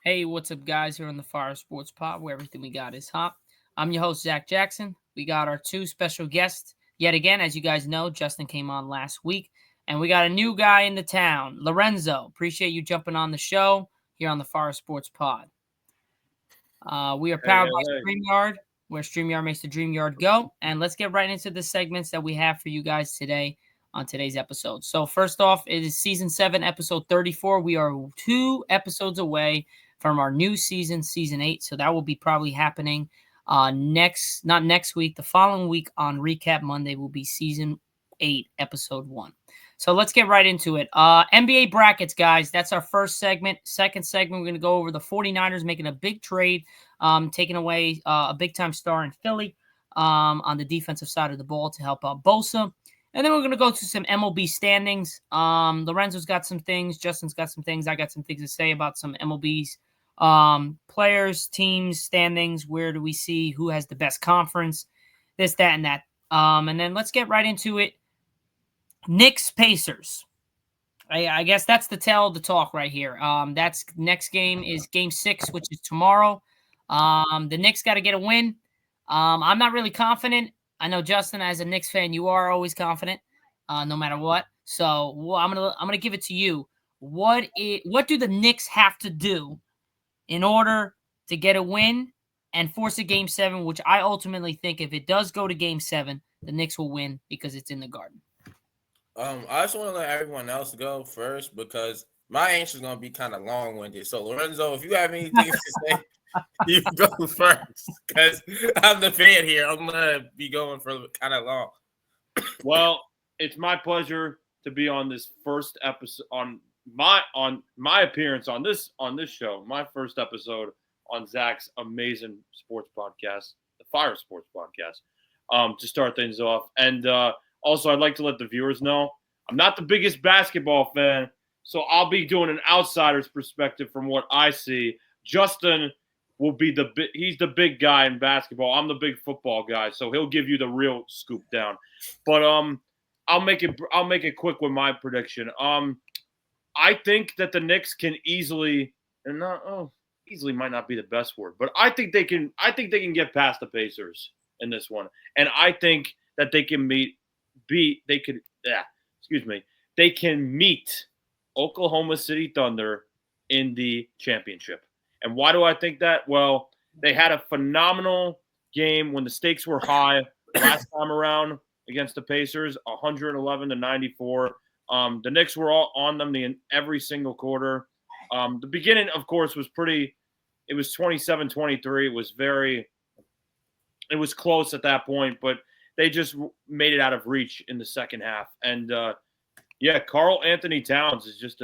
Hey, what's up, guys? Here on the Fire Sports Pod, where everything we got is hot. I'm your host, Zach Jackson. We got our two special guests yet again. As you guys know, Justin came on last week, and we got a new guy in the town, Lorenzo. Appreciate you jumping on the show here on the Fire Sports Pod. We are Hey, powered by hey, hey. StreamYard, where StreamYard makes the dream yard go. And let's get right into the segments that we have for you guys today on today's episode. So, first off, it is season 7, episode 34. We are 2 episodes away from our new season, season 8. So, that will be probably happening not next week, the following week on Recap Monday will be season 8, episode 1. So let's get right into it. NBA brackets, guys. That's our first segment. Second segment, we're going to go over the 49ers making a big trade, taking away a big-time star in Philly on the defensive side of the ball to help out Bosa. And then we're going to go to some MLB standings. Lorenzo's got some things. Justin's got some things. I got some things to say about some MLB's players, teams, standings. Where do we see who has the best conference? This, that, and that. And then let's get right into it. Knicks Pacers. I guess that's the tale of the talk right here. That's next game is game 6, which is tomorrow. The Knicks got to get a win. I'm not really confident. I know Justin, as a Knicks fan, you are always confident, no matter what. So I'm gonna give it to you. What do the Knicks have to do in order to get a win and force a game 7? Which I ultimately think, if it does go to game 7, the Knicks will win because it's in the Garden. I just want to let everyone else go first because my answer is going to be kind of long-winded. So, Lorenzo, if you have anything to say, you go first because I'm the fan here. I'm going to be going for kind of long. Well, it's my pleasure to be on this first episode on my appearance on this show. My first episode on Zach's amazing sports podcast, the Fire Sports Podcast. To start things off, and also, I'd like to let the viewers know I'm not the biggest basketball fan, so I'll be doing an outsider's perspective from what I see. Justin will be he's the big guy in basketball. I'm the big football guy, so he'll give you the real scoop down. But I'll make it quick with my prediction. I think that the Knicks can easily easily might not be the best word, but I think they can get past the Pacers in this one, and I think that they can they can meet Oklahoma City Thunder in the championship. And why do I think that? Well, they had a phenomenal game when the stakes were high last time around against the Pacers, 111-94. The Knicks were all on them in every single quarter. The beginning, of course, was it was 27-23. It was close at that point, but they just made it out of reach in the second half. And Karl Anthony Towns is just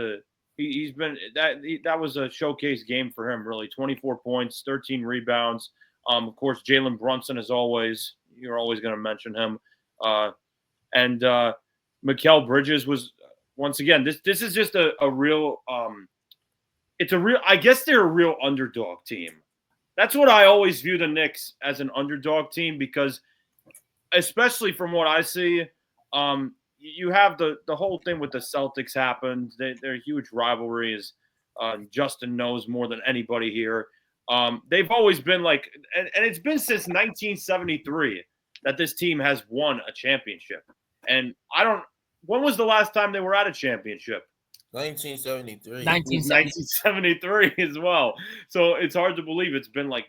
he's been that was a showcase game for him, really. 24 points, 13 rebounds. Of course, Jalen Brunson, as always, you're always going to mention him. And Mikal Bridges was, once again, this is just a real I guess they're a real underdog team. That's what I always view the Knicks, as an underdog team, because especially from what I see, you have the whole thing with the Celtics happened. They're huge rivalries. Justin knows more than anybody here. They've always been like, and it's been since 1973 that this team has won a championship. And when was the last time they were at a championship? 1973. 1973 as well. So it's hard to believe that's been like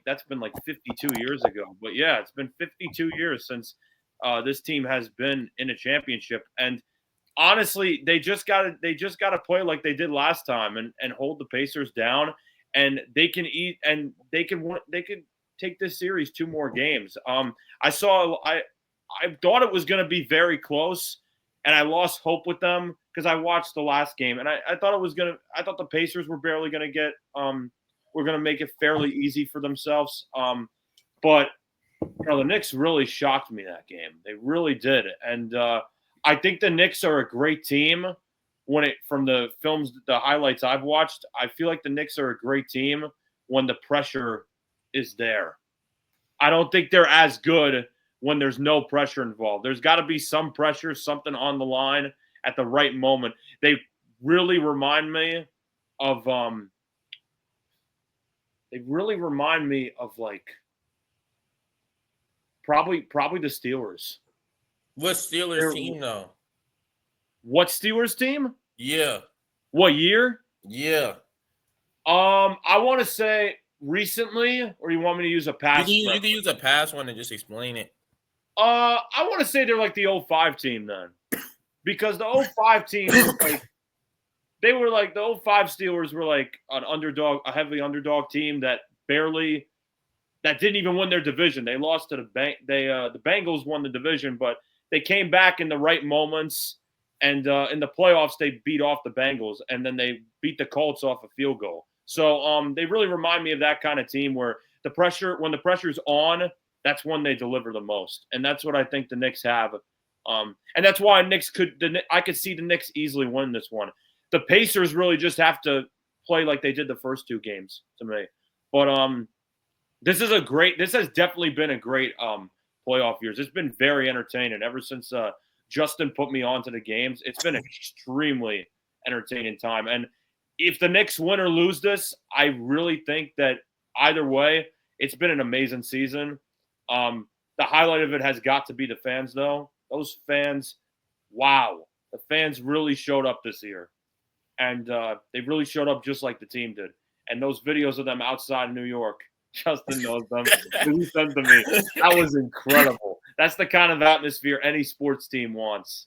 52 years ago. But yeah, it's been 52 years since this team has been in a championship. And honestly, they just gotta play like they did last time and hold the Pacers down, and they can take this series 2 more games. I thought it was gonna be very close, and I lost hope with them because I watched the last game, and I thought the Pacers were barely gonna get were gonna make it fairly easy for themselves. But the Knicks really shocked me that game. They really did. And I think the Knicks are a great team. From the highlights I've watched, I feel like the Knicks are a great team when the pressure is there. I don't think they're as good when there's no pressure involved. There's got to be some pressure, something on the line at the right moment. They really remind me of they really remind me of like probably the Steelers. What Steelers team though? What Steelers team? Yeah. What year? Yeah. I want to say recently, or you want me to use a past? You can use a past one and just explain it. I want to say they're like the 05 team then, because the 05 team was like they were like the 05 Steelers were like an underdog, a heavily underdog team that didn't even win their division. They lost to the Bengals won the division, but they came back in the right moments, and in the playoffs they beat off the Bengals, and then they beat the Colts off a field goal. So they really remind me of that kind of team where when the pressure's on, that's when they deliver the most, and that's what I think the Knicks have. And that's why I could see the Knicks easily win this one. The Pacers really just have to play like they did the first two games to me. But this has definitely been a great playoff years. It's been very entertaining ever since Justin put me onto the games. It's been an extremely entertaining time. And if the Knicks win or lose this, I really think that either way, it's been an amazing season. The highlight of it has got to be the fans, though. Those fans, wow. The fans really showed up this year. And they really showed up just like the team did. And those videos of them outside New York, Justin knows them. He sent to me. That was incredible. That's the kind of atmosphere any sports team wants.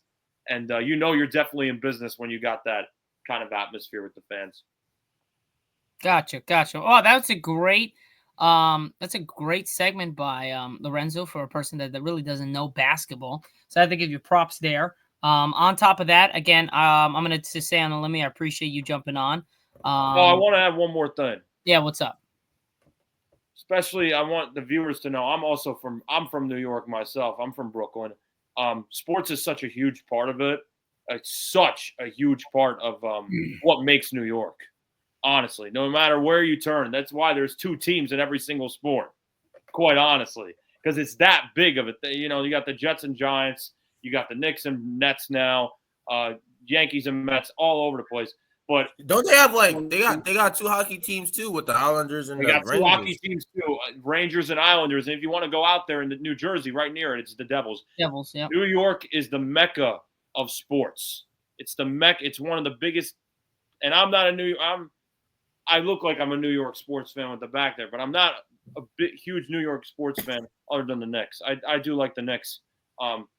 And you're definitely in business when you got that kind of atmosphere with the fans. Gotcha. Oh, that's a great segment by Lorenzo for a person that really doesn't know basketball. So I have to give you props there. On top of that, again, I'm going to say on the limit, I appreciate you jumping on. I want to add one more thing. Yeah, what's up? Especially, I want the viewers to know I'm from New York myself. I'm from Brooklyn. Sports is such a huge part of it. It's such a huge part of what makes New York. Honestly, no matter where you turn, that's why there's two teams in every single sport. Quite honestly, because it's that big of it. You got the Jets and Giants. You got the Knicks and Nets now, Yankees and Mets all over the place. But don't they have they got two hockey teams too with the Islanders and they got two hockey teams too, Rangers and Islanders. And if you want to go out there in New Jersey, right near it, it's the Devils. Devils, yeah. New York is the mecca of sports. It's the mecca. It's one of the biggest. And I'm not I look like I'm a New York sports fan with the back there, but I'm not a huge New York sports fan other than the Knicks. I do like the Knicks.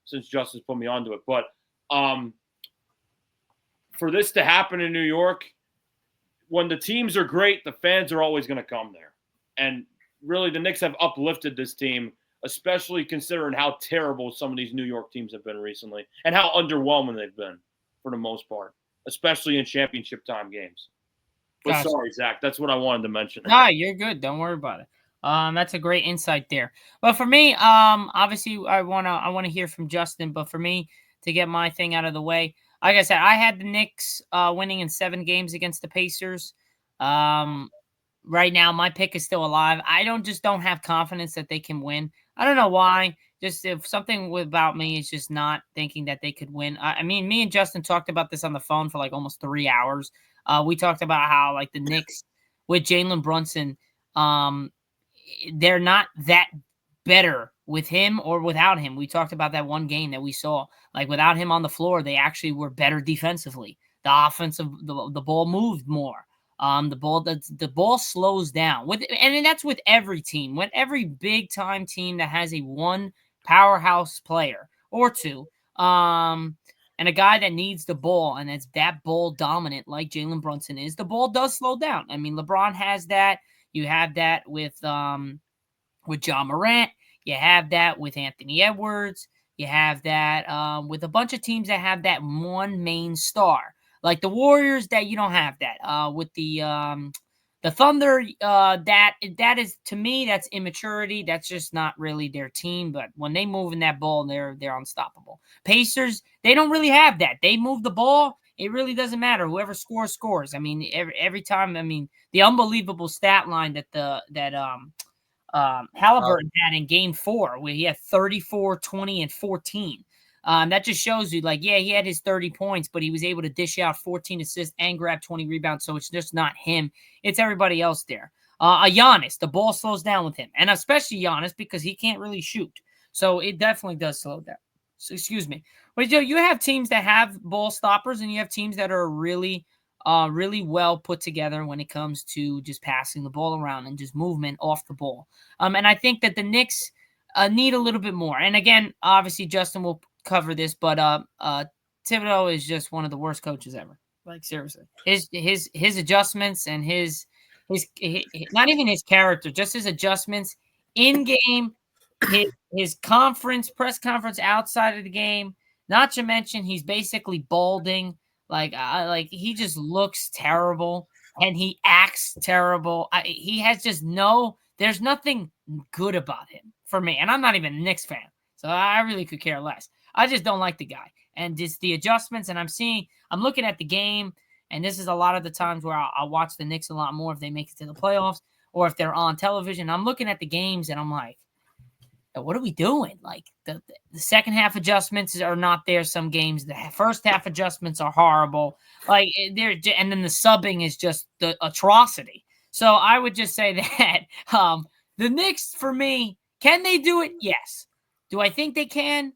Since Justice put me onto it. But for this to happen in New York, when the teams are great, the fans are always going to come there. And really, the Knicks have uplifted this team, especially considering how terrible some of these New York teams have been recently and how underwhelming they've been for the most part, especially in championship time games. But Gotcha. Sorry, Zach, that's what I wanted to mention. Nah, you're good. Don't worry about it. That's a great insight there. But for me, obviously I wanna hear from Justin. But for me, to get my thing out of the way, like I said, I had the Knicks winning in 7 games against the Pacers. Right now, my pick is still alive. I don't have confidence that they can win. I don't know why. Just if something about me is just not thinking that they could win. I mean, me and Justin talked about this on the phone for like almost 3 hours. We talked about how like the Knicks with Jalen Brunson, they're not that better with him or without him. We talked about that one game that we saw. Like without him on the floor, they actually were better defensively. The ball moved more. The ball slows down and that's with every team. With every big time team that has a one powerhouse player or two, and a guy that needs the ball and that's that ball dominant like Jalen Brunson is, the ball does slow down. I mean, LeBron has that. You have that with John Morant. You have that with Anthony Edwards. You have that with a bunch of teams that have that one main star. Like the Warriors, that you don't have that. With the Thunder, that is, to me, that's immaturity. That's just not really their team. But when they move in that ball, they're unstoppable. Pacers, they don't really have that. They move the ball. It really doesn't matter. Whoever scores, scores. I mean, every time. I mean, the unbelievable stat line that Halliburton had in Game 4, where he had 34, 20, and 14. That just shows you, like, yeah, he had his 30 points, but he was able to dish out 14 assists and grab 20 rebounds. So it's just not him; it's everybody else there. A Giannis, the ball slows down with him, and especially Giannis because he can't really shoot. So it definitely does slow down. So, excuse me. But you have teams that have ball stoppers, and you have teams that are really well put together when it comes to just passing the ball around and just movement off the ball. And I think that the Knicks need a little bit more. And again, obviously Justin will cover this, but Thibodeau is just one of the worst coaches ever. Like seriously, his adjustments and his not even his character, just his adjustments in game, his press conference outside of the game. Not to mention he's basically balding. Like he just looks terrible and he acts terrible. He has just there's nothing good about him for me. And I'm not even a Knicks fan, so I really could care less. I just don't like the guy. And just the adjustments, and I'm looking at the game, and this is a lot of the times where I'll watch the Knicks a lot more if they make it to the playoffs or if they're on television. I'm looking at the games, and I'm like, what are we doing? Like, the second half adjustments are not there some games. The first half adjustments are horrible. Like, and then the subbing is just the atrocity. So I would just say that the Knicks, for me, can they do it? Yes. Do I think they can?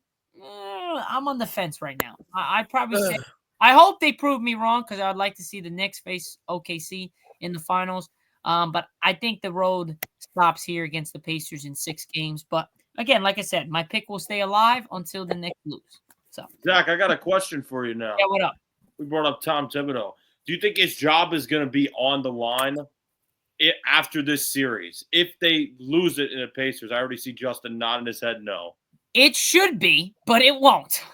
I'm on the fence right now. I'd probably say I hope they prove me wrong because I would like to see the Knicks face OKC in the finals. But I think the road stops here against the Pacers in 6 games. But again, like I said, my pick will stay alive until the Knicks lose. So, Zach, I got a question for you now. Yeah, what up? We brought up Tom Thibodeau. Do you think his job is going to be on the line after this series? If they lose it in the Pacers, I already see Justin nodding his head no. It should be, but it won't.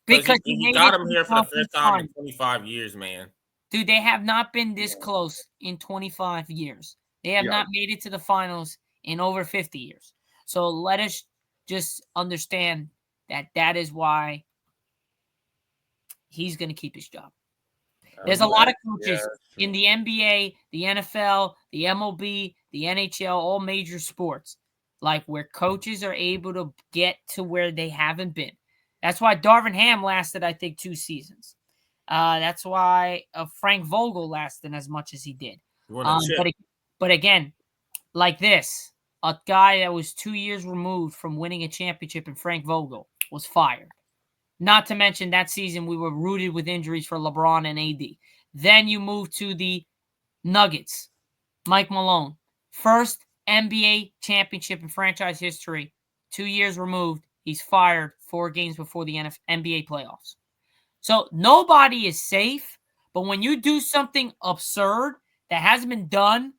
Because he got him here for the first time in 25 years, man. Dude, they have not been this close in 25 years. They have not made it to the finals in over 50 years. So let us just understand that is why he's going to keep his job. There's a lot of coaches in the NBA, the NFL, the MLB, the NHL, all major sports, like where coaches are able to get to where they haven't been. That's why Darvin Ham lasted, I think, 2 seasons. That's why Frank Vogel lasted as much as he did. But again, like this, a guy that was 2 years removed from winning a championship in Frank Vogel was fired. Not to mention that season we were rooted with injuries for LeBron and AD. Then you move to the Nuggets. Mike Malone, first NBA championship in franchise history, 2 years removed. He's fired 4 games before the NBA playoffs. So nobody is safe, but when you do something absurd that hasn't been done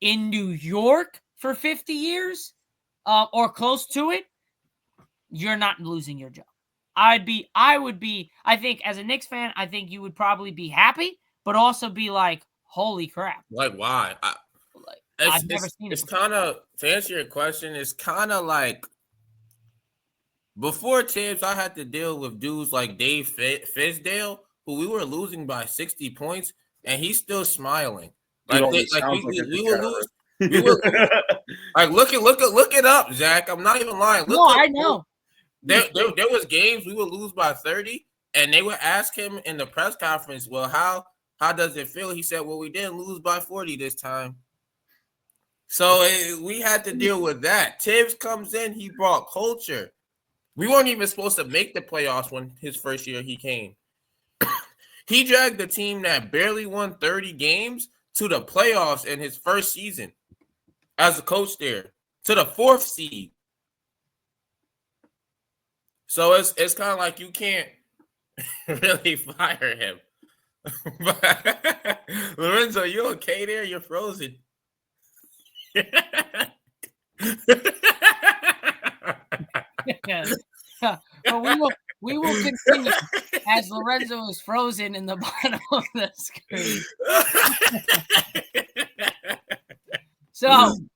in New York for 50 years or close to it, you're not losing your job. I think as a Knicks fan, I think you would probably be happy, but also be like, holy crap. Like, why? I've never seen it. It's kind of, to answer your question, it's kind of like, before Tibbs, I had to deal with dudes like Dave Fizdale, who we were losing by 60 points, and he's still smiling. Like, we were losing. Like, look it up, Zach. I'm not even lying. I know. There was games we would lose by 30, and they would ask him in the press conference, well, how does it feel? He said, well, we didn't lose by 40 this time. So we had to deal with that. Tibbs comes in, he brought culture. We weren't even supposed to make the playoffs when his first year he came. He dragged the team that barely won 30 games to the playoffs in his first season as a coach there, to the 4th seed. So it's kind of like you can't really fire him. But Lorenzo, you okay there? You're frozen. But we will continue as Lorenzo is frozen in the bottom of the screen. So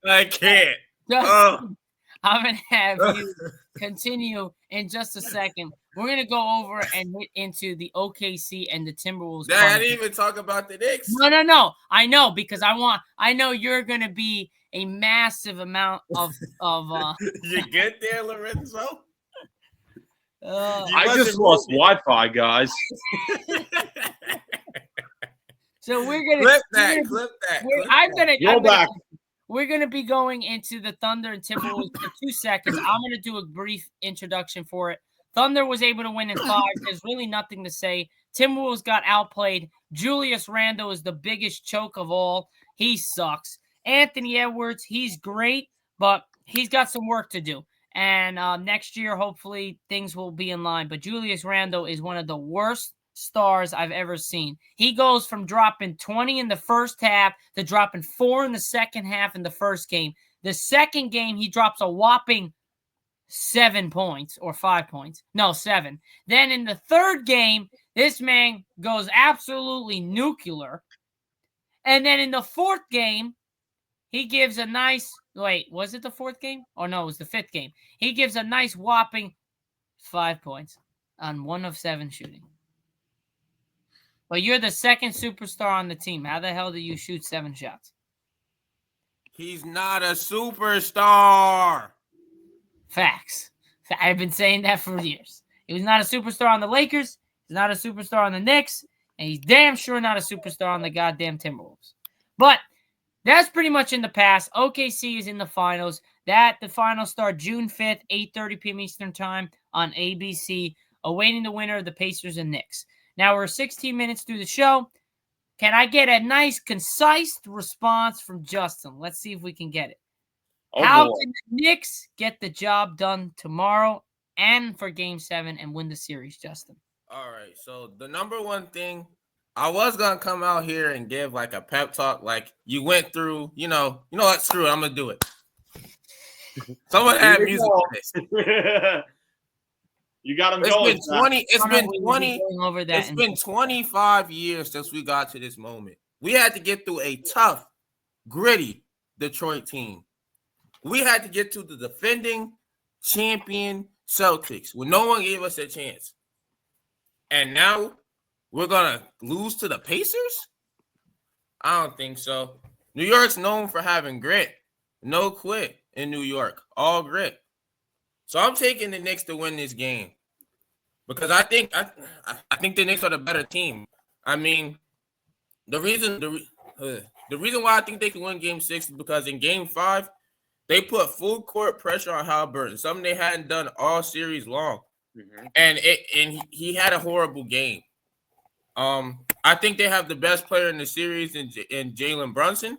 I can't. I'm gonna have you continue in just a second. We're gonna go over and hit into the OKC and the Timberwolves. I didn't even talk about the Knicks. No. I know because I know you're gonna be a massive amount of You get there, Lorenzo? I just lost Wi-Fi, guys. So we're gonna clip that. I'm gonna back. we're going to be going into the Thunder and Timberwolves for 2 seconds. I'm going to do a brief introduction for it. Thunder was able to win in 5. There's really nothing to say. Timberwolves got outplayed. Julius Randle is the biggest choke of all. He sucks. Anthony Edwards, he's great, but he's got some work to do. And next year, hopefully, things will be in line. But Julius Randle is one of the worst stars I've ever seen. He goes from dropping 20 in the first half to dropping 4 in the second half in the first game. The second game, he drops a whopping 7 points or 5 points. No, 7. Then in the third game, this man goes absolutely nuclear. And then in the fourth game, he gives a nice, wait, was it the fourth game? Oh, no, it was the fifth game. He gives a nice whopping 5 points on 1 of 7 shooting. But you're the second superstar on the team. How the hell do you shoot 7 shots? He's not a superstar. Facts. I've been saying that for years. He was not a superstar on the Lakers. He's not a superstar on the Knicks. And he's damn sure not a superstar on the goddamn Timberwolves. But that's pretty much in the past. OKC is in the finals. The finals start June 5th, 8:30 p.m. Eastern Time on ABC, awaiting the winner of the Pacers and Knicks. Now, we're 16 minutes through the show. Can I get a nice, concise response from Justin? Let's see if we can get it. How can the Knicks get the job done tomorrow and for Game 7 and win the series, Justin? All right, so the number one thing, I was going to come out here and give like a pep talk like you went through, you know what, screw it, I'm going to do it. Someone add music to this. You got him going. It's been 25 years since we got to this moment. We had to get through a tough, gritty Detroit team. We had to get to the defending champion Celtics when no one gave us a chance. And now we're going to lose to the Pacers? I don't think so. New York's known for having grit. No quit in New York. All grit. So I'm taking the Knicks to win this game because I think the Knicks are the better team. I mean, the reason why I think they can win Game 6 is because in Game 5, they put full court pressure on Halliburton, something they hadn't done all series long, and he had a horrible game. I think they have the best player in the series in Jalen Brunson.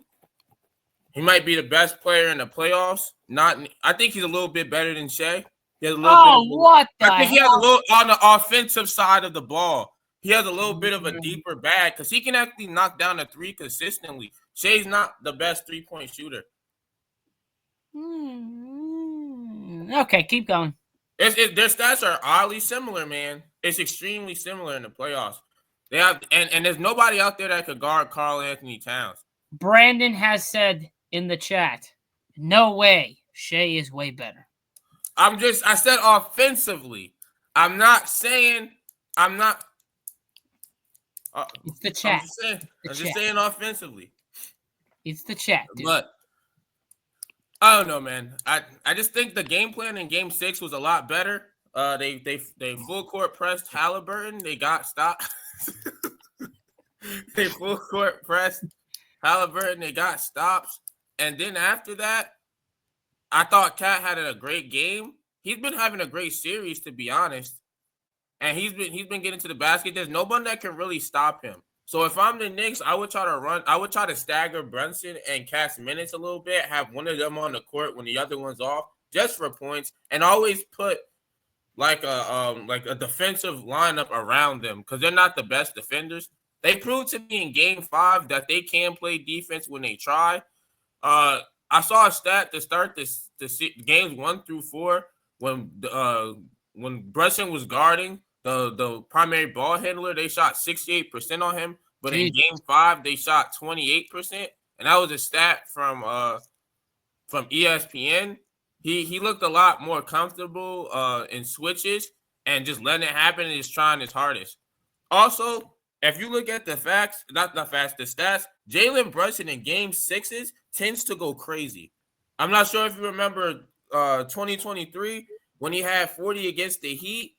He might be the best player in the playoffs. I think he's a little bit better than Shea. He has a little what the I think he has a little on the offensive side of the ball. He has a little bit of a deeper bag because he can actually knock down a 3 consistently. Shea's not the best 3-point shooter. Okay, keep going. Their stats are oddly similar, man. It's extremely similar in the playoffs. They have and there's nobody out there that could guard Karl Anthony Towns. Brandon has said in the chat, no way. Shea is way better. I said offensively. I'm not saying I'm not. It's the chat. I'm just saying offensively. It's the chat, dude. But I don't know, man. I just think the game plan in Game 6 was a lot better. They full court pressed Halliburton. They got stopped. They full court pressed Halliburton. They got stops. And then after that, I thought Cat had a great game. He's been having a great series, to be honest. And he's been getting to the basket. There's nobody that can really stop him. So if I'm the Knicks, I would try to stagger Brunson and Cat's minutes a little bit, have one of them on the court when the other one's off, just for points, and always put like a defensive lineup around them because they're not the best defenders. They proved to me in Game 5 that they can play defense when they try. I saw a stat to start this games 1 through 4 when Brunson was guarding the primary ball handler. They shot 68% on him, but in Game 5 they shot 28%, and that was a stat from ESPN. He looked a lot more comfortable in switches and just letting it happen and just trying his hardest. Also, if you look at the stats, Jalen Brunson in Game 6s tends to go crazy. I'm not sure if you remember 2023 when he had 40 against the Heat,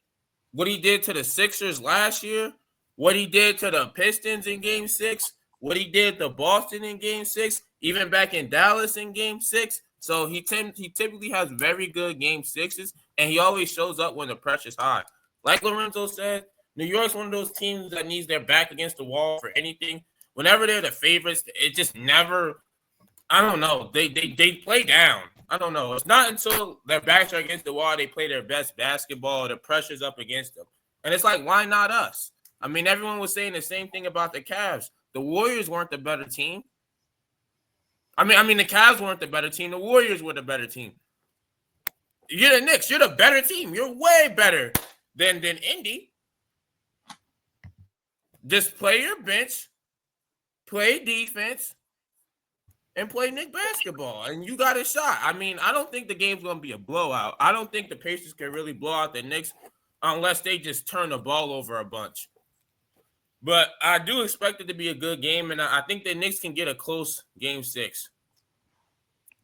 what he did to the Sixers last year, what he did to the Pistons in Game 6. what he did to Boston in Game 6, even back in Dallas in Game 6. So he typically has very good Game 6s, and he always shows up when the pressure's high. Like Lorenzo said, New York's one of those teams that needs their back against the wall for anything. Whenever they're the favorites, it just never – I don't know. They play down. I don't know. It's not until their backs are against the wall they play their best basketball. The pressure's up against them. And it's like, why not us? I mean, everyone was saying the same thing about the Cavs. The Warriors weren't the better team. I mean, the Cavs weren't the better team. The Warriors were the better team. You're the Knicks. You're the better team. You're way better than Indy. Just play your bench, play defense, and play Knick basketball, and you got a shot. I mean, I don't think the game's going to be a blowout. I don't think the Pacers can really blow out the Knicks unless they just turn the ball over a bunch. But I do expect it to be a good game, and I think the Knicks can get a close Game 6.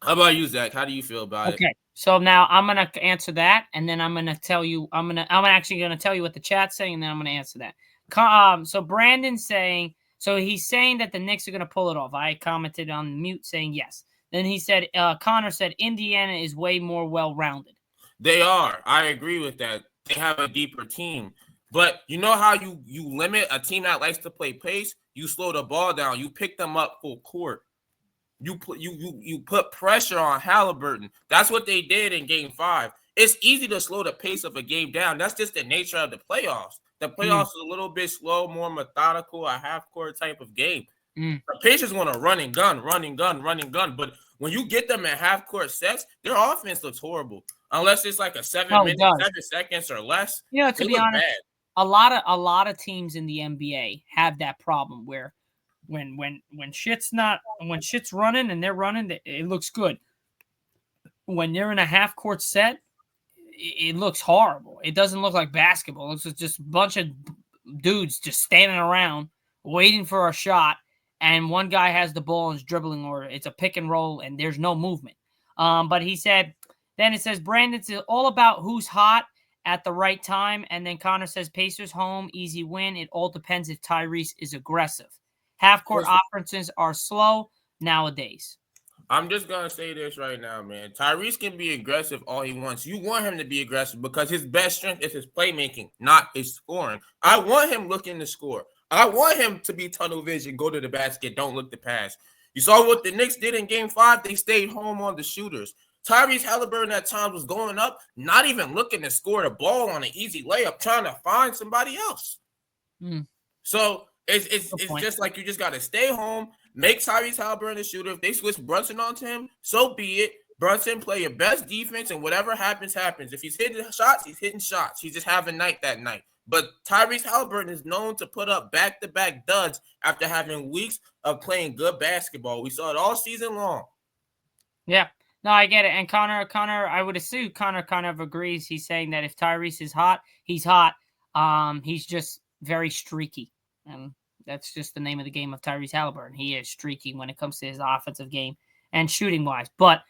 How about you, Zach? How do you feel about it? Okay, so now I'm gonna answer that, and then I'm gonna tell you. I'm actually gonna tell you what the chat's saying, and then I'm gonna answer that. So Brandon's saying, so he's saying that the Knicks are gonna pull it off. I commented on mute saying yes. Then he said, Connor said Indiana is way more well-rounded. They are. I agree with that. They have a deeper team. But you know how you limit a team that likes to play pace? You slow the ball down. You pick them up full court. You put pressure on Halliburton. That's what they did in Game 5. It's easy to slow the pace of a game down. That's just the nature of the playoffs. The playoffs is a little bit slow, more methodical, a half-court type of game. The Pacers want to run and gun. But when you get them in half-court sets, their offense looks horrible. Unless it's like a 7 minutes, 7 seconds or less. You know, to be honest, bad. A lot of teams in the NBA have that problem where when shit's running and they're running, it looks good. When they're in a half court set, it looks horrible. It doesn't look like basketball. It looks like just a bunch of dudes just standing around waiting for a shot, and one guy has the ball and is dribbling, or it's a pick and roll and there's no movement. But he said, then it says Brandon's all about who's hot at the right time. And then Connor says Pacers home, easy win. It all depends if Tyrese is aggressive. Half-court offenses are slow nowadays. I'm just going to say this right now, man. Tyrese can be aggressive all he wants. You want him to be aggressive because his best strength is his playmaking, not his scoring. I want him looking to score. I want him to be tunnel vision, go to the basket, don't look to pass. You saw what the Knicks did in Game 5? They stayed home on the shooters. Tyrese Halliburton at times was going up, not even looking to score the ball on an easy layup, trying to find somebody else. So it's just like you just got to stay home, make Tyrese Halliburton a shooter. If they switch Brunson onto him, so be it. Brunson, play your best defense, and whatever happens, happens. If he's hitting shots, he's hitting shots. He's just having night that night. But Tyrese Halliburton is known to put up back-to-back duds after having weeks of playing good basketball. We saw it all season long. Yeah. No, I get it. And Connor, I would assume Connor kind of agrees. He's saying that if Tyrese is hot, he's hot. He's just very streaky. And that's just the name of the game of Tyrese Halliburton. He is streaky when it comes to his offensive game and shooting-wise. But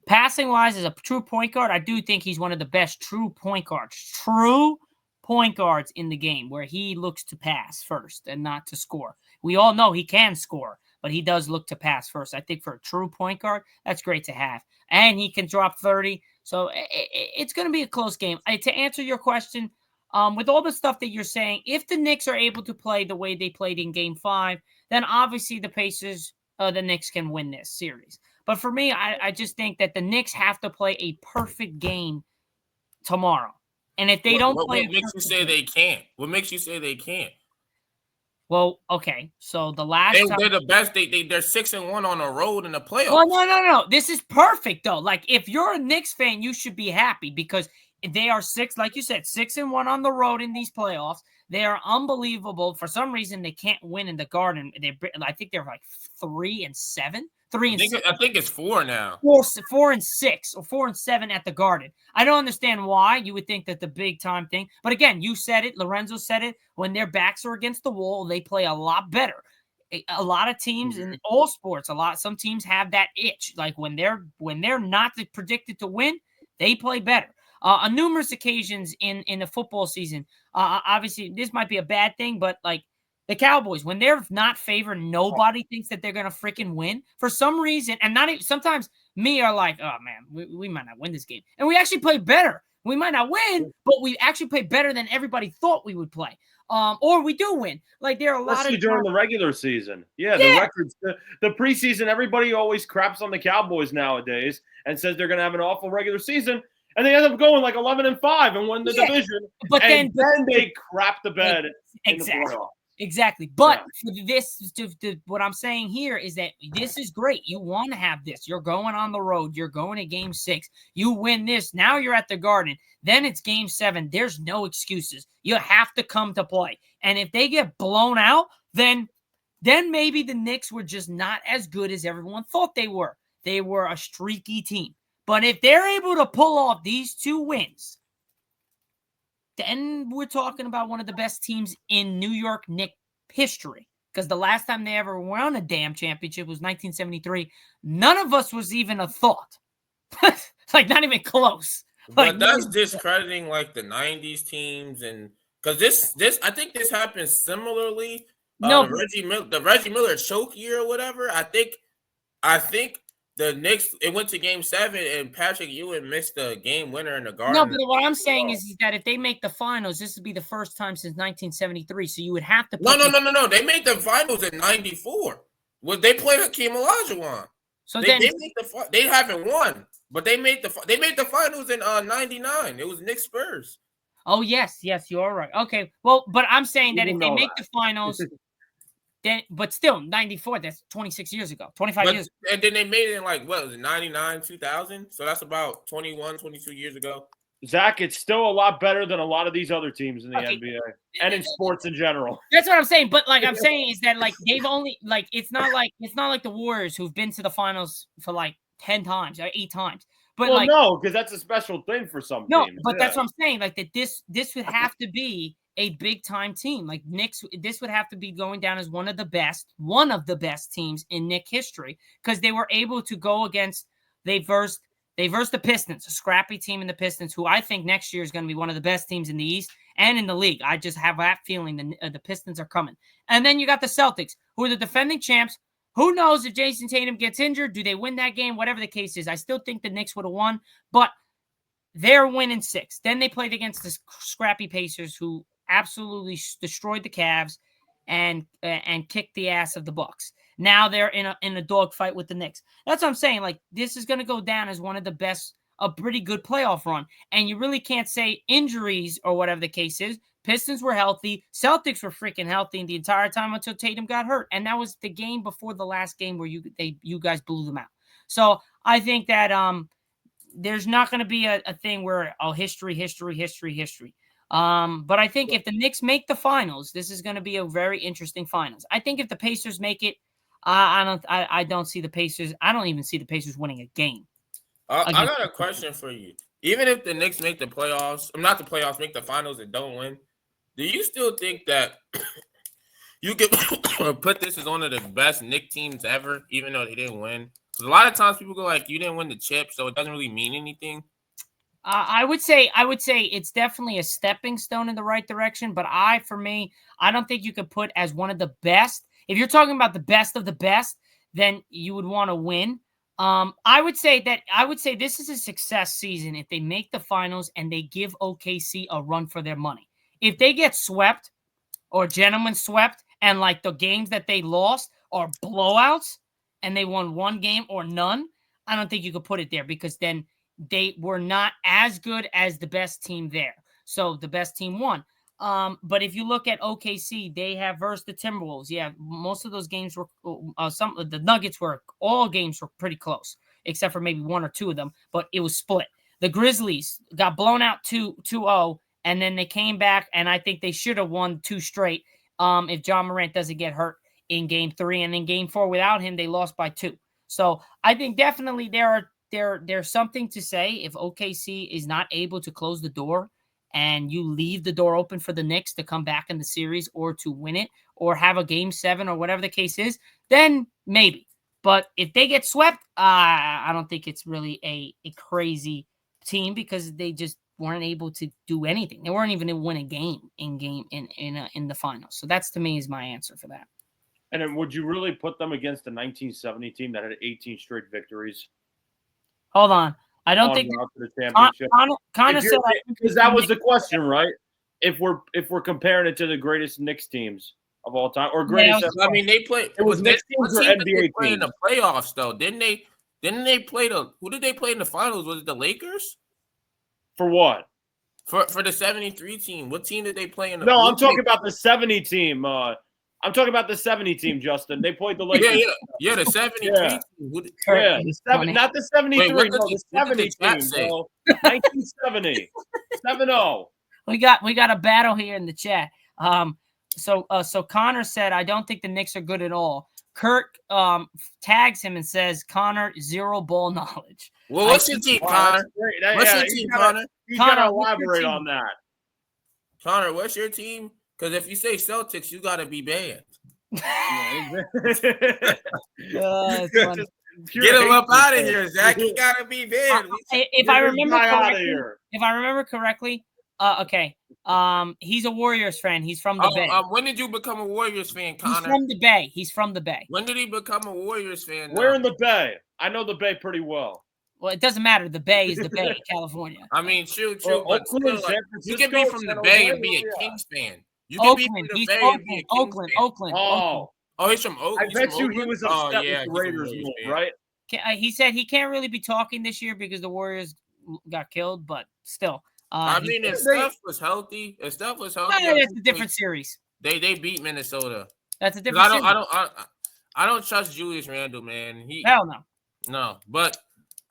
passing-wise, as a true point guard, I do think he's one of the best true point guards. True point guards in the game where he looks to pass first and not to score. We all know he can score, but he does look to pass first. I think for a true point guard, that's great to have. And he can drop 30. So it's going to be a close game. To answer your question, with all the stuff that you're saying, if the Knicks are able to play the way they played in Game 5, then obviously the Knicks can win this series. But for me, I just think that the Knicks have to play a perfect game tomorrow. And if they don't play... What makes you say they can't? What makes you say they can't? Well, okay. So the last time... They're the best. They're 6-1 on the road in the playoffs. Well, no. This is perfect, though. Like, if you're a Knicks fan, you should be happy because they are like you said, 6-1 on the road in these playoffs. They are unbelievable. For some reason, they can't win in the Garden. I think they're like 3-7. I think it's 4 now. 4-6 or 4-7 at the Garden. I don't understand why. You would think that the big time thing. But again, you said it. Lorenzo said it. When their backs are against the wall, they play a lot better. A lot of teams in all sports, some teams have that itch. Like when they're not predicted to win, they play better. On numerous occasions in the football season, obviously this might be a bad thing, but like The Cowboys, when they're not favored, nobody thinks that they're going to freaking win for some reason. And not even, sometimes me are like, oh, man, we might not win this game. And we actually play better. We might not win, but we actually play better than everybody thought we would play. Or we do win. Like, there are a lot Especially of during the regular season. Yeah, Yeah. the records, the preseason, everybody always craps on the Cowboys nowadays and says they're going to have an awful regular season. And they end up going like 11-5 and win the division. But then they crap the bed in the playoffs. Exactly. But for this, what I'm saying here is that this is great. You want to have this. You're going on the road. You're going to game 6. You win this. Now you're at the Garden. Then it's game 7. There's no excuses. You have to come to play. And if they get blown out, then maybe the Knicks were just not as good as everyone thought they were. They were a streaky team. But if they're able to pull off these 2 wins, then we're talking about one of the best teams in New York Knicks history. Because the last time they ever won a damn championship was 1973. None of us was even a thought. Like, not even close. But that's discrediting like the 90s teams, and because this I think this happened similarly. The Reggie Miller choke year or whatever. I think the Knicks, it went to game 7 and Patrick Ewing missed the game winner in the Garden. No, but what I'm saying is that if they make the finals, this would be the first time since 1973. So you would have to. No. They made the finals in '94. Well, they played Hakeem Olajuwon. So they haven't won, but they made the finals in '99. It was Knicks Spurs. Oh yes, you're right. Okay, well, but I'm saying that if they make the finals. Then, but still, 94, that's 26 years ago, 25 years ago. And then they made it in like, what was it, 99, 2000? So that's about 21, 22 years ago. Zach, it's still a lot better than a lot of these other teams in the NBA and in sports in general. That's what I'm saying. But like I'm saying is that like they've only like it's not like the Warriors who've been to the finals for like 10 times or 8 times. But well, no, because that's a special thing for some teams. But that's what I'm saying. Like that this would have to be a big time team. Like Knicks, this would have to be going down as one of the best teams in Knicks history, because they were able to go against they versed the Pistons, a scrappy team in the Pistons, who I think next year is going to be one of the best teams in the East and in the league. I just have that feeling the Pistons are coming. And then you got the Celtics, who are the defending champs. Who knows if Jason Tatum gets injured? Do they win that game? Whatever the case is, I still think the Knicks would have won, but they're winning 6. Then they played against the scrappy Pacers, who absolutely destroyed the Cavs and kicked the ass of the Bucks. Now they're in a dogfight with the Knicks. That's what I'm saying. Like, this is going to go down as one of the best, a pretty good playoff run. And you really can't say injuries or whatever the case is. Pistons were healthy. Celtics were freaking healthy the entire time until Tatum got hurt. And that was the game before the last game where you guys blew them out. So I think that there's not going to be a thing where, history. But I think if the Knicks make the finals, this is going to be a very interesting finals. I think if the Pacers make it, I don't see the Pacers. I don't even see the Pacers winning a game. I got a question for you. Even if the Knicks make the playoffs, not the playoffs, make the finals and don't win, do you still think that you could put this as one of the best Knicks teams ever, even though they didn't win? Because a lot of times people go like, you didn't win the chip, so it doesn't really mean anything. I would say it's definitely a stepping stone in the right direction, but for me, I don't think you could put as one of the best. If you're talking about the best of the best, then you would want to win. I would say this is a success season if they make the finals and they give OKC a run for their money. If they get swept or gentlemen swept and like the games that they lost are blowouts and they won one game or none, I don't think you could put it there, because then they were not as good as the best team there. So the best team won. But if you look at OKC, they have versed the Timberwolves. Yeah, most of those games were some of the Nuggets all games were pretty close, except for maybe 1 or 2 of them, but it was split. The Grizzlies got blown out 2-0, and then they came back, and I think they should have won 2 straight if John Morant doesn't get hurt in game 3, and in game 4 without him, they lost by 2. So I think definitely there's something to say if OKC is not able to close the door and you leave the door open for the Knicks to come back in the series or to win it or have a game 7 or whatever the case is, then maybe. But if they get swept, I don't think it's really a crazy team, because they just weren't able to do anything. They weren't even able to win a game in the finals. So that's to me is my answer for that. And then would you really put them against the 1970 team that had 18 straight victories? Hold on. I don't think the championship. Connor said because that was the question, right? If we're comparing it to the greatest Knicks teams of all time or greatest, I mean they played. It was Knicks teams or NBA teams in teams? the playoffs though? Didn't they play who did they play in the finals? Was it the Lakers? For what? For the 73 team. What team did they play in the No, I'm talking about the 70 team. I'm talking about the 70 team, Justin. They played the Lakers. Yeah, the 73 team. Yeah, not the 73. Wait, the 70 team, bro. 1970. 7-0. We got a battle here in the chat. So Connor said, I don't think the Knicks are good at all. Kurt tags him and says, Connor, zero ball knowledge. Well, what's your team, Connor? What's your team, Connor? You gotta elaborate on that. Connor, what's your team? Because if you say Celtics, you gotta be banned. Get him up out of here, Zach. He gotta be banned. If I remember correctly, okay. He's a Warriors fan. He's from the Bay. When did you become a Warriors fan, Connor? He's from the Bay. When did he become a Warriors fan? Where in the Bay? I know the Bay pretty well. Well, it doesn't matter. The Bay is the Bay, California. I mean, true. But still, you can be from the Bay and be a Kings fan. You can be from the Bay and be a Kings fan. Oakland. Oh, he's from Oakland. I bet you he was upset with the Raiders move, right? He said he can't really be talking this year because the Warriors got killed, but still. I mean, if Steph was healthy, that's a different series. They beat Minnesota. That's a different series. I don't trust Julius Randle, man. Hell no. No, but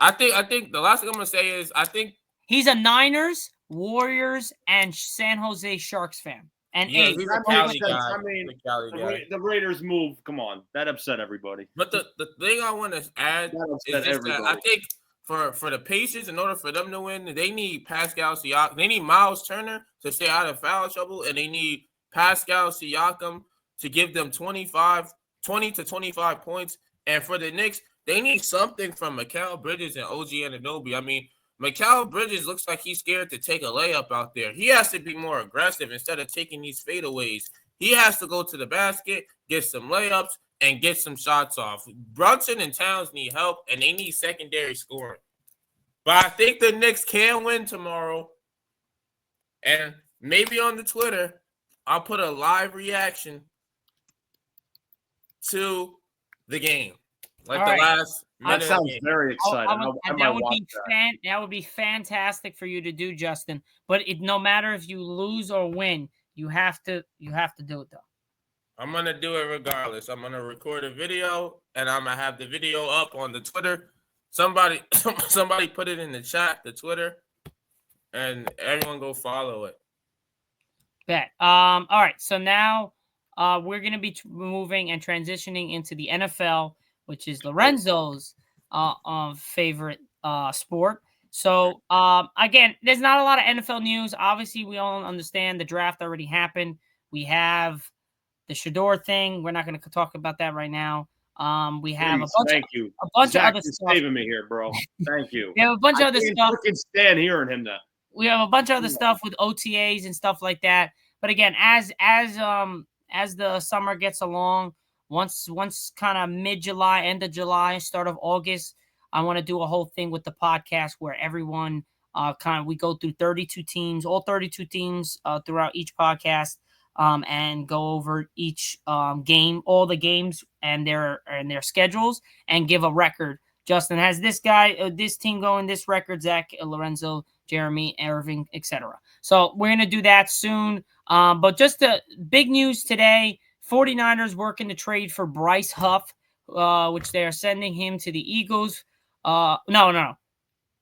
I think the last thing I'm gonna say is I think he's a Niners, Warriors, and San Jose Sharks fan. And he's a Cali guy. I mean, the Raiders move. Come on, that upset everybody. But the thing I want to add is that I think for the Pacers, in order for them to win, they need Pascal Siakam. They need Miles Turner to stay out of foul trouble, and they need Pascal Siakam to give them 20 to 25 points. And for the Knicks, they need something from Mikal Bridges and OG Anunoby. I mean, Mikal Bridges looks like he's scared to take a layup out there. He has to be more aggressive instead of taking these fadeaways. He has to go to the basket, get some layups, and get some shots off. Brunson and Towns need help, and they need secondary scoring. But I think the Knicks can win tomorrow. And maybe on the Twitter, I'll put a live reaction to the game. Last minute. That sounds very exciting. That would be fantastic for you to do, Justin. But no matter if you lose or win, you have to do it though. I'm gonna do it regardless. I'm gonna record a video and I'm gonna have the video up on the Twitter. Somebody put it in the chat, the Twitter, and everyone go follow it. Bet. All right. So now we're gonna be moving and transitioning into the NFL, which is Lorenzo's favorite sport. So again, there's not a lot of NFL news. Obviously, we all understand the draft already happened. We have the Shador thing. We're not going to talk about that right now. We have a bunch Zack, of other stuff. Saving me here, bro. Thank you. We have a bunch of other stuff. I can't stand hearing him now. We have a bunch of other stuff with OTAs and stuff like that. But again, as the summer gets along, once kind of mid-July, end of July, start of August, I want to do a whole thing with the podcast where everyone we go through 32 teams, all 32 teams throughout each podcast, and go over each game, all the games and their schedules, and give a record. Justin has this guy, this team going, this record, Zack, Lorenzo, Jeremy, Irving, etc. So we're going to do that soon. But just the big news today, 49ers working to trade for Bryce Huff, which they are sending him to the Eagles.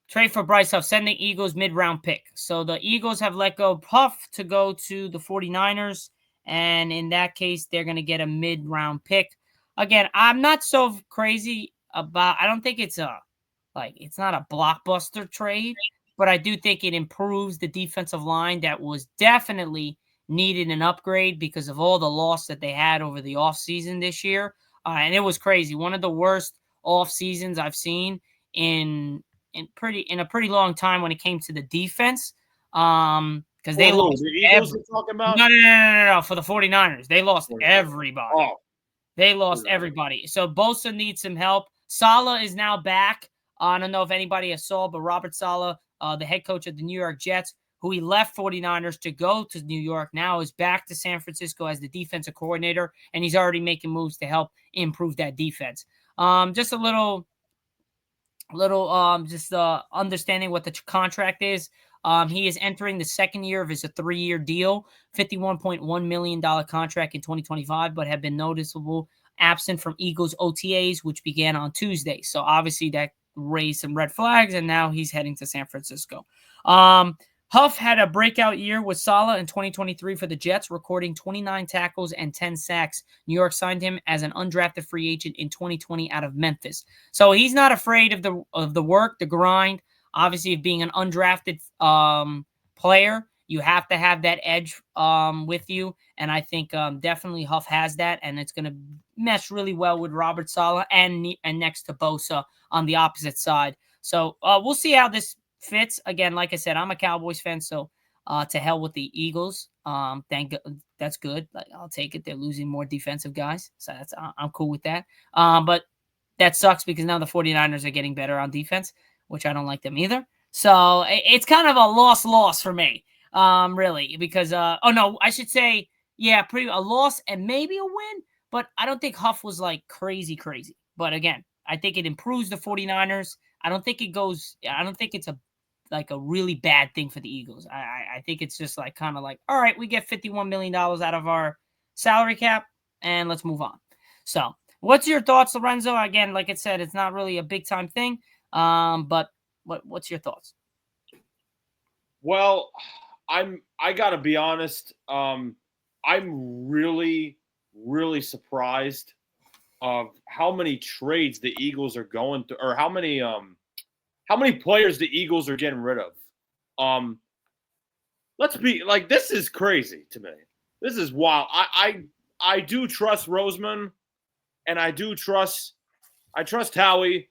Trade for Bryce Huff, sending Eagles mid-round pick. So the Eagles have let go of Huff to go to the 49ers. And in that case, they're going to get a mid-round pick. Again, I'm not so crazy about, I don't think it's it's not a blockbuster trade, but I do think it improves the defensive line that was definitely needed an upgrade because of all the loss that they had over the offseason this year. And it was crazy. One of the worst off seasons I've seen in a pretty long time when it came to the defense. Because they lost the Eagles you're talking about? No. For the 49ers, they lost everybody. Oh, they lost everybody. So Bosa needs some help. Saleh is now back. I don't know if anybody has saw, but Robert Saleh, the head coach of the New York Jets, who he left 49ers to go to New York, now is back to San Francisco as the defensive coordinator, and he's already making moves to help improve that defense. Just a little understanding what the contract is. He is entering the second year of his 3-year deal, $51.1 million contract in 2025, but have been noticeable absent from Eagles OTAs, which began on Tuesday. So obviously that raised some red flags, and now he's heading to San Francisco. Huff had a breakout year with Saleh in 2023 for the Jets, recording 29 tackles and 10 sacks. New York signed him as an undrafted free agent in 2020 out of Memphis. So he's not afraid of the work, the grind. Obviously, being an undrafted player, you have to have that edge with you. And I think definitely Huff has that, and it's going to mesh really well with Robert Saleh and next to Bosa on the opposite side. So we'll see how this fits. Again, like I said, I'm a Cowboys fan, so to hell with the Eagles. That's good. I'll take it. They're losing more defensive guys, so I'm cool with that. But that sucks because now the 49ers are getting better on defense, which I don't like them either. So it's kind of a loss for me, really, because I should say, yeah, a loss and maybe a win, but I don't think Huff was like crazy. But again, I think it improves the 49ers. I don't think it's a really bad thing for the Eagles. I think it's just like kind of like, all right, we get $51 million out of our salary cap and let's move on. So what's your thoughts, Lorenzo? Again, like I said, it's not really a big time thing. But what's your thoughts? Well, I gotta be honest. I'm really, really surprised of how many trades the Eagles are going to, or how many players the Eagles are getting rid of. Let's be like, this is crazy to me. This is wild. I do trust Roseman, and I trust Howie,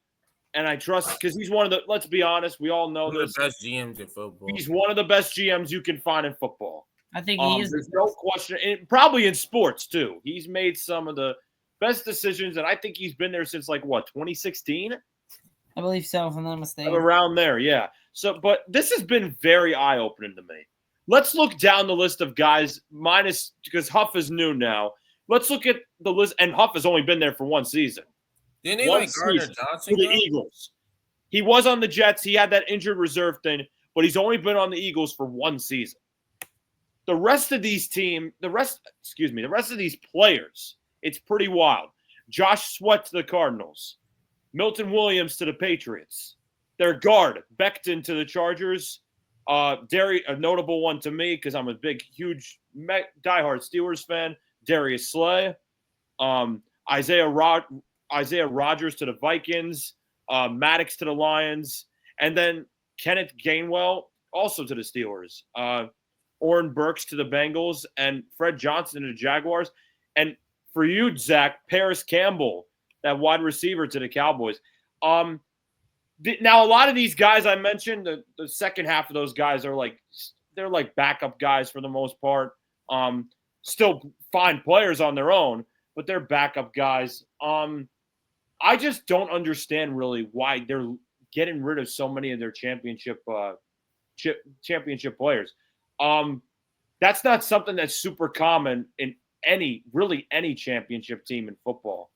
and I trust, because he's one of the, let's be honest, we all know one of the best GMs in football. He's one of the best GMs you can find in football. I think he is. There's no question, and probably in sports too. He's made some of the best decisions, and I think he's been there since 2016. I believe so, if I'm not mistaken. Around there, yeah. So, but this has been very eye-opening to me. Let's look down the list of guys, minus, because Huff is new now. Let's look at the list, and Huff has only been there for one season. Didn't he like Gardner Johnson for the Eagles? He was on the Jets. He had that injured reserve thing, but he's only been on the Eagles for one season. The rest of these players, it's pretty wild. Josh Sweat to the Cardinals. Milton Williams to the Patriots. Their guard, Becton to the Chargers. A notable one to me because I'm a huge diehard Steelers fan. Darius Slay. Isaiah Rodgers to the Vikings. Maddox to the Lions. And then Kenneth Gainwell also to the Steelers. Oren Burks to the Bengals. And Fred Johnson to the Jaguars. And for you, Zach, Paris Campbell, that wide receiver to the Cowboys. Now, a lot of these guys I mentioned, the second half of those guys are they're like backup guys for the most part. Still fine players on their own, but they're backup guys. I just don't understand really why they're getting rid of so many of their championship players. That's not something that's super common in any championship team in football.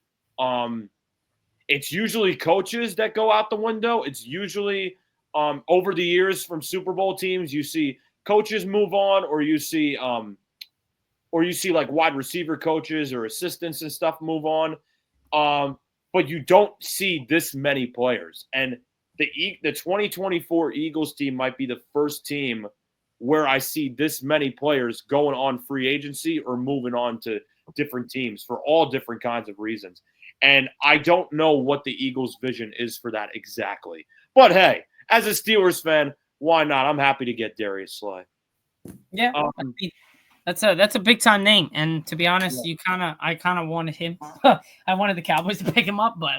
It's usually coaches that go out the window. It's usually over the years from Super Bowl teams, you see coaches move on, or you see like wide receiver coaches or assistants and stuff move on. But you don't see this many players. And the 2024 Eagles team might be the first team where I see this many players going on free agency or moving on to different teams for all different kinds of reasons. And I don't know what the Eagles' vision is for that exactly. But hey, as a Steelers fan, why not? I'm happy to get Darius Slay. Yeah, that's a big time name. And to be honest, I kind of wanted him. I wanted the Cowboys to pick him up, but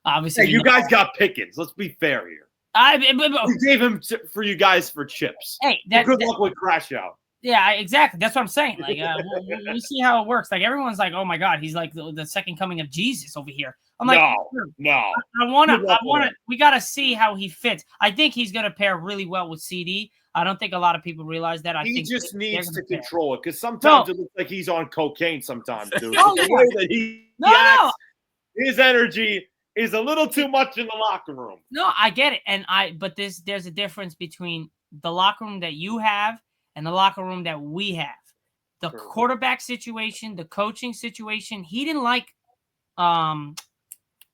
obviously, hey, you guys got Pickens. Let's be fair here. We gave him for you guys for chips. Hey, good luck with Crash Out. Yeah, exactly. That's what I'm saying. Like, we'll see how it works. Like, everyone's like, "Oh my God, he's like the second coming of Jesus over here." I'm like, no. I want to. We got to see how he fits. I think he's going to pair really well with CD. I don't think a lot of people realize that. He think just needs to control it because sometimes it looks like he's on cocaine. Sometimes, dude. The way that he acts, his energy is a little too much in the locker room. No, I get it, but there's a difference between the locker room that you have and the locker room that we have. The quarterback situation, the coaching situation, he didn't like. Wow.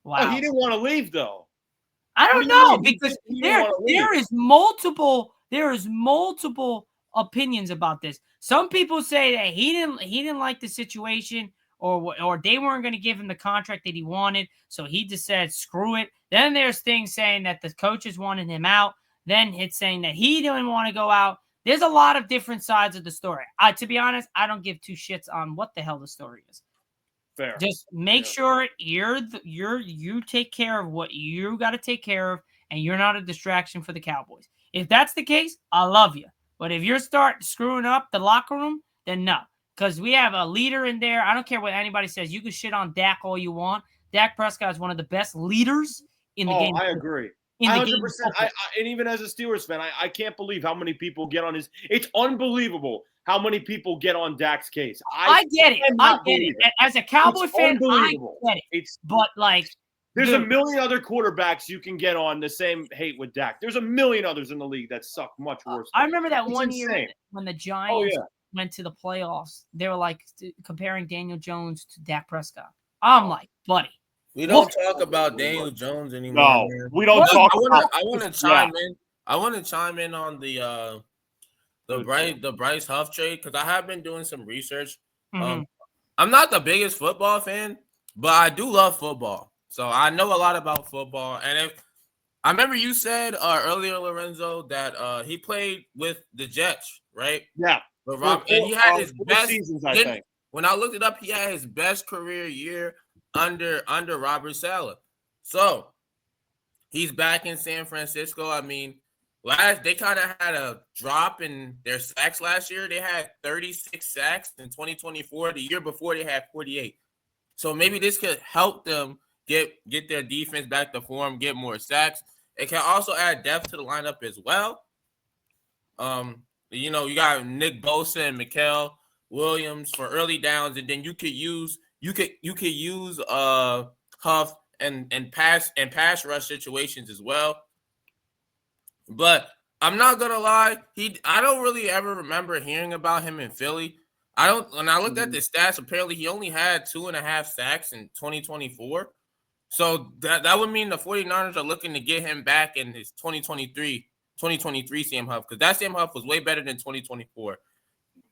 Oh, he didn't want to leave though. I don't know because there is multiple opinions about this. Some people say that he didn't like the situation or they weren't going to give him the contract that he wanted, so he just said screw it. Then there's things saying that the coaches wanted him out. Then it's saying that he didn't want to go out. There's a lot of different sides of the story. To be honest, I don't give two shits on what the hell the story is. Fair. Just make sure you take care of what you got to take care of, and you're not a distraction for the Cowboys. If that's the case, I love you. But if you're start screwing up the locker room, then no. Because we have a leader in there. I don't care what anybody says. You can shit on Dak all you want. Dak Prescott is one of the best leaders in the game. I agree. 100%. And even as a Steelers fan, I can't believe how many people get on his. It's unbelievable how many people get on Dak's case. I get it. As a Cowboy fan, I get it. But like, there's a million other quarterbacks you can get on the same hate with Dak. There's a million others in the league that suck much worse. I remember that one year when the Giants went to the playoffs. They were like comparing Daniel Jones to Dak Prescott. I'm like, buddy. We don't talk about Daniel Jones anymore. No, we don't talk about. I want to chime in. I want to chime in on the Bryce Huff trade because I have been doing some research. Mm-hmm. I'm not the biggest football fan, but I do love football, so I know a lot about football. And if I remember, you said earlier, Lorenzo, that he played with the Jets, right? Yeah, but and he had his best seasons. I think when I looked it up, he had his best career year under Robert Saleh. So he's back in San Francisco. I mean, they kind of had a drop in their sacks last year. They had 36 sacks in 2024. The year before they had 48. So maybe this could help them get their defense back to form, get more sacks. It can also add depth to the lineup as well. You got Nick Bosa and Mikael Williams for early downs, and then you could use Huff and pass rush situations as well. But I'm not gonna lie, I don't really ever remember hearing about him in Philly. When I looked at the stats, apparently he only had 2.5 sacks in 2024. So that would mean the 49ers are looking to get him back in his 2023 Sam Huff, because that Sam Huff was way better than 2024.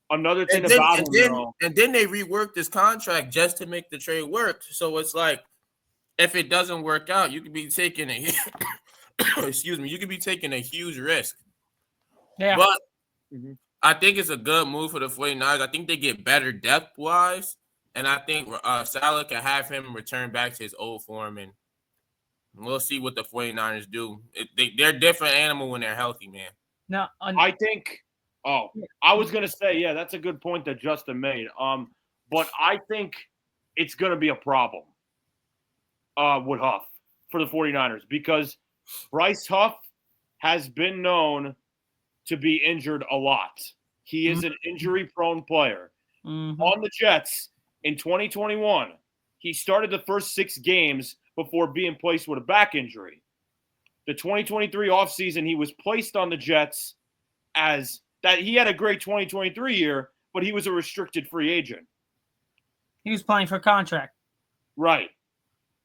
Another thing about him, and then they reworked his contract just to make the trade work. So it's like, if it doesn't work out, you could be taking a you could be taking a huge risk. Yeah. But I think it's a good move for the 49ers. I think they get better depth-wise, and I think Saleh can have him return back to his old form, and we'll see what the 49ers do. They're a different animal when they're healthy, man. No, I think I was going to say, yeah, that's a good point that Justin made. But I think it's going to be a problem with Huff for the 49ers because Bryce Huff has been known to be injured a lot. He is an injury-prone player. Mm-hmm. On the Jets in 2021, he started the first 6 games before being placed with a back injury. The 2023 offseason, he was placed on the Jets as that he had a great 2023 year, but he was a restricted free agent. He was playing for a contract. Right.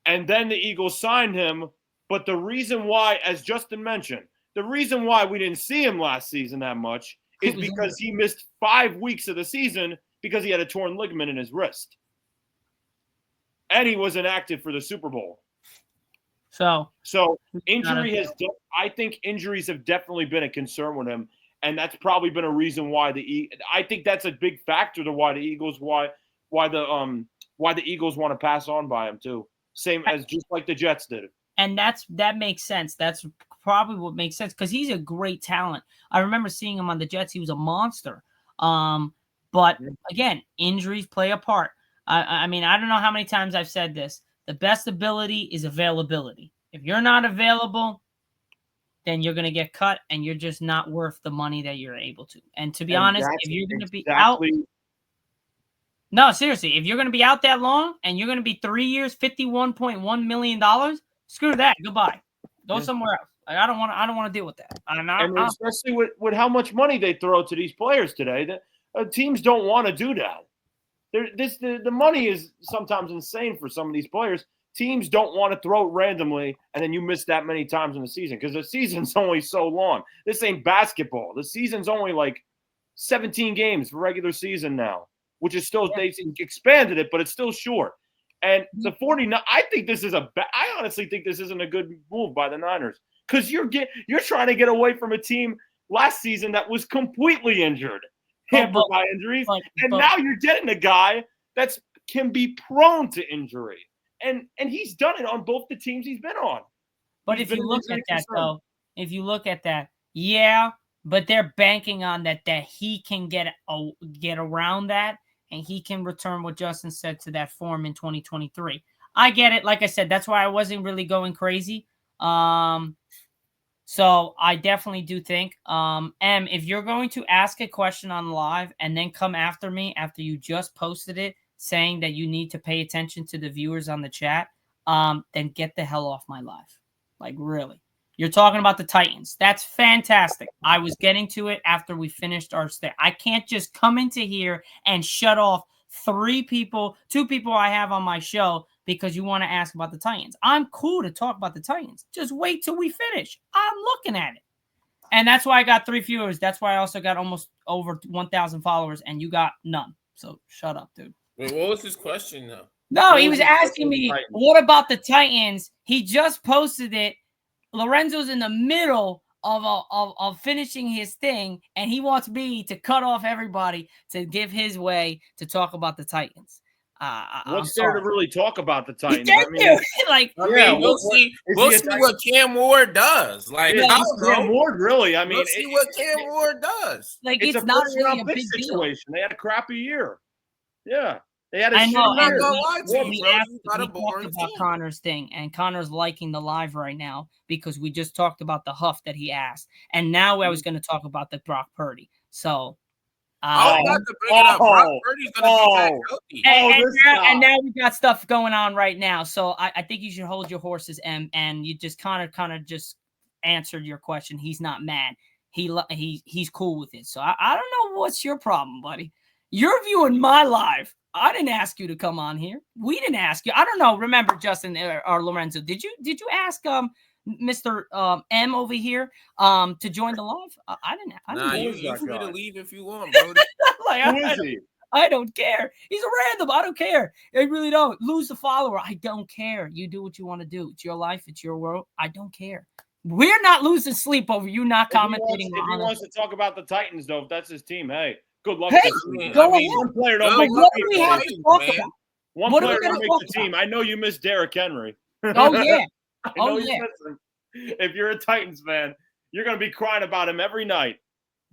And then the Eagles signed him, but the reason why, as Justin mentioned, the reason why we didn't see him last season that much is because he missed 5 weeks of the season because he had a torn ligament in his wrist. And he was inactive for the Super Bowl. So injury I think injuries have definitely been a concern with him, and that's probably been a reason why I think that's a big factor to why the Eagles want to pass on by him too. Same as just like the Jets did. And that makes sense. That's probably what makes sense because he's a great talent. I remember seeing him on the Jets. He was a monster. But again, injuries play a part. I mean, I don't know how many times I've said this. The best ability is availability. If you're not available, then you're going to get cut and you're just not worth the money that you're able to. And to be honest, if you're going to be out. No, seriously, if you're going to be out that long and you're going to be 3 years, $51.1 million, screw that. Goodbye. Go somewhere else. Like, I don't want to deal with that. And especially with how much money they throw to these players today, teams don't want to do that. The money is sometimes insane for some of these players. Teams don't want to throw it randomly, and then you miss that many times in the season because the season's only so long. This ain't basketball. The season's only like 17 games for regular season now, which is still they expanded it, but it's still short. And the 49, I honestly think this isn't a good move by the Niners because you're trying to get away from a team last season that was completely injured, hampered by injuries, and now you're getting a guy that can be prone to injury. And he's done it on both the teams he's been on. But if you look at that, though, but they're banking on that he can get around that and he can return what Justin said to that form in 2023. I get it. Like I said, that's why I wasn't really going crazy. So I definitely do think, if you're going to ask a question on live and then come after me after you just posted it, saying that you need to pay attention to the viewers on the chat, then get the hell off my live. Like, really. You're talking about the Titans. That's fantastic. I was getting to it after we finished our stay. I can't just come into here and shut off two people I have on my show because you want to ask about the Titans. I'm cool to talk about the Titans. Just wait till we finish. I'm looking at it. And that's why I got 3 viewers. That's why I also got almost over 1,000 followers, and you got none. So shut up, dude. Wait, what was his question, though? No, he was asking me, what about the Titans? He just posted it. Lorenzo's in the middle of finishing his thing, and he wants me to cut off everybody to give his way to talk about the Titans. What's there to really talk about the Titans? We'll see what Cam Ward does. Like, Cam Ward, really? I mean, we'll see what Cam Ward does. Like, it's not really a big situation. Deal. They had a crappy year. Yeah. They had I know. We talked about Connor's thing, and Connor's liking the live right now because we just talked about the huff that he asked, and now I was going to talk about the Brock Purdy. So, I was about to bring it up. Brock Purdy's going to be healthy. And now we got stuff going on right now. So I think you should hold your horses, and you just kind of just answered your question. He's not mad. He's cool with it. So I don't know what's your problem, buddy. You're viewing my live. I didn't ask you to come on here. We didn't ask you. I don't know. Remember, Justin or Lorenzo, did you ask Mr. M over here to join the live? I didn't. Nah, you free to leave if you want, bro. Who is he? I don't care. He's a random. I don't care. I really don't. Lose the follower. I don't care. You do what you want to do. It's your life. It's your world. I don't care. We're not losing sleep over you not commentating. If he wants to talk about the Titans, though, if that's his team, hey. Good luck. Hey, go ahead. One player don't make the team. I know you miss Derrick Henry. Oh yeah. If you're a Titans fan, you're gonna be crying about him every night.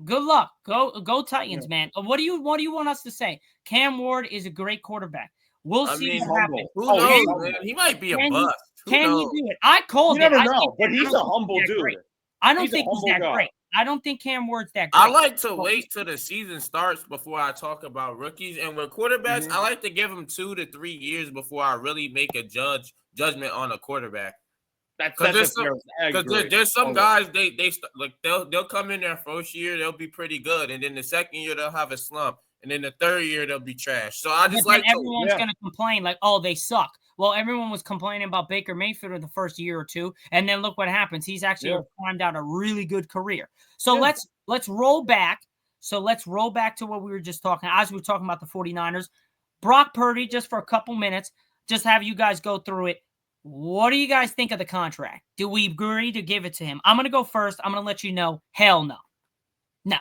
Good luck. Go Titans, man. What do you want us to say? Cam Ward is a great quarterback. We'll see what happens. Who knows, man? He might be a bust. Can he do it? I called it. You never know, but he's a humble dude. I don't think he's that great. I don't think Cam Ward's that great. I like to wait till the season starts before I talk about rookies. And with quarterbacks, I like to give them 2 to 3 years before I really make a judgment on a quarterback. Because there's some guys they'll come in their first year, they'll be pretty good, and then the second year they'll have a slump, and then the third year they'll be trash. So I just everyone's gonna complain like, oh, they suck. Well, everyone was complaining about Baker Mayfield in the first year or two, and then look what happens. He's actually climbed out a really good career. So let's roll back. So let's roll back to what we were just talking. As we were talking about the 49ers, Brock Purdy, just for a couple minutes, just have you guys go through it. What do you guys think of the contract? Do we agree to give it to him? I'm going to go first. I'm going to let you know. Hell no. No.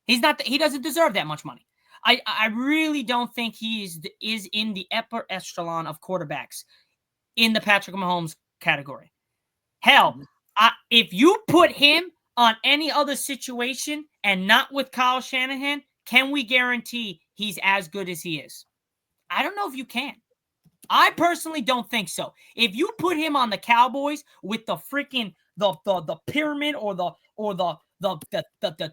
He's not. He doesn't deserve that much money. I really don't think he is in the upper echelon of quarterbacks in the Patrick Mahomes category. Hell, If you put him on any other situation and not with Kyle Shanahan, can we guarantee he's as good as he is? I don't know if you can. I personally don't think so. If you put him on the Cowboys with the freaking the pyramid or the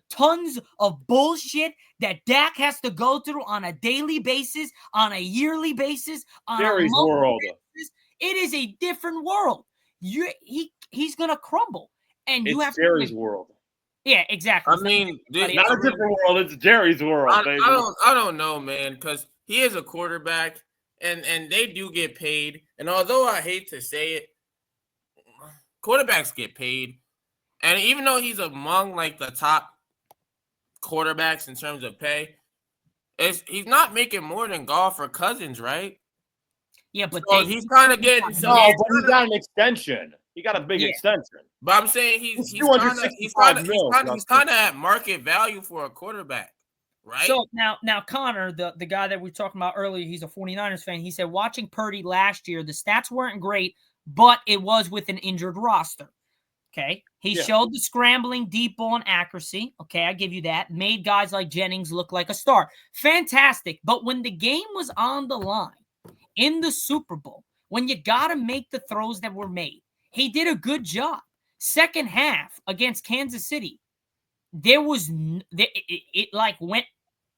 tons of bullshit that Dak has to go through on a daily basis, on a yearly basis, on Jerry's a monthly world. basis, it is a different world. He's gonna crumble, and you have Jerry's world. Yeah, exactly. I mean, not a different world. It's Jerry's world, baby. I don't know, man, because he is a quarterback, and they do get paid. And although I hate to say it, quarterbacks get paid. And even though he's among like the top quarterbacks in terms of pay, he's not making more than Goff or Cousins, right? Yeah, but so he's kind of getting but he got an extension. He got a big extension. But I'm saying he's kind of at market value for a quarterback, right? So now Connor, the guy that we were talking about earlier, he's a 49ers fan. He said watching Purdy last year, the stats weren't great, but it was with an injured roster. Okay. He showed the scrambling, deep ball, and accuracy. Okay, I give you that. Made guys like Jennings look like a star. Fantastic. But when the game was on the line in the Super Bowl, when you got to make the throws that were made, he did a good job. Second half against Kansas City, there was it like went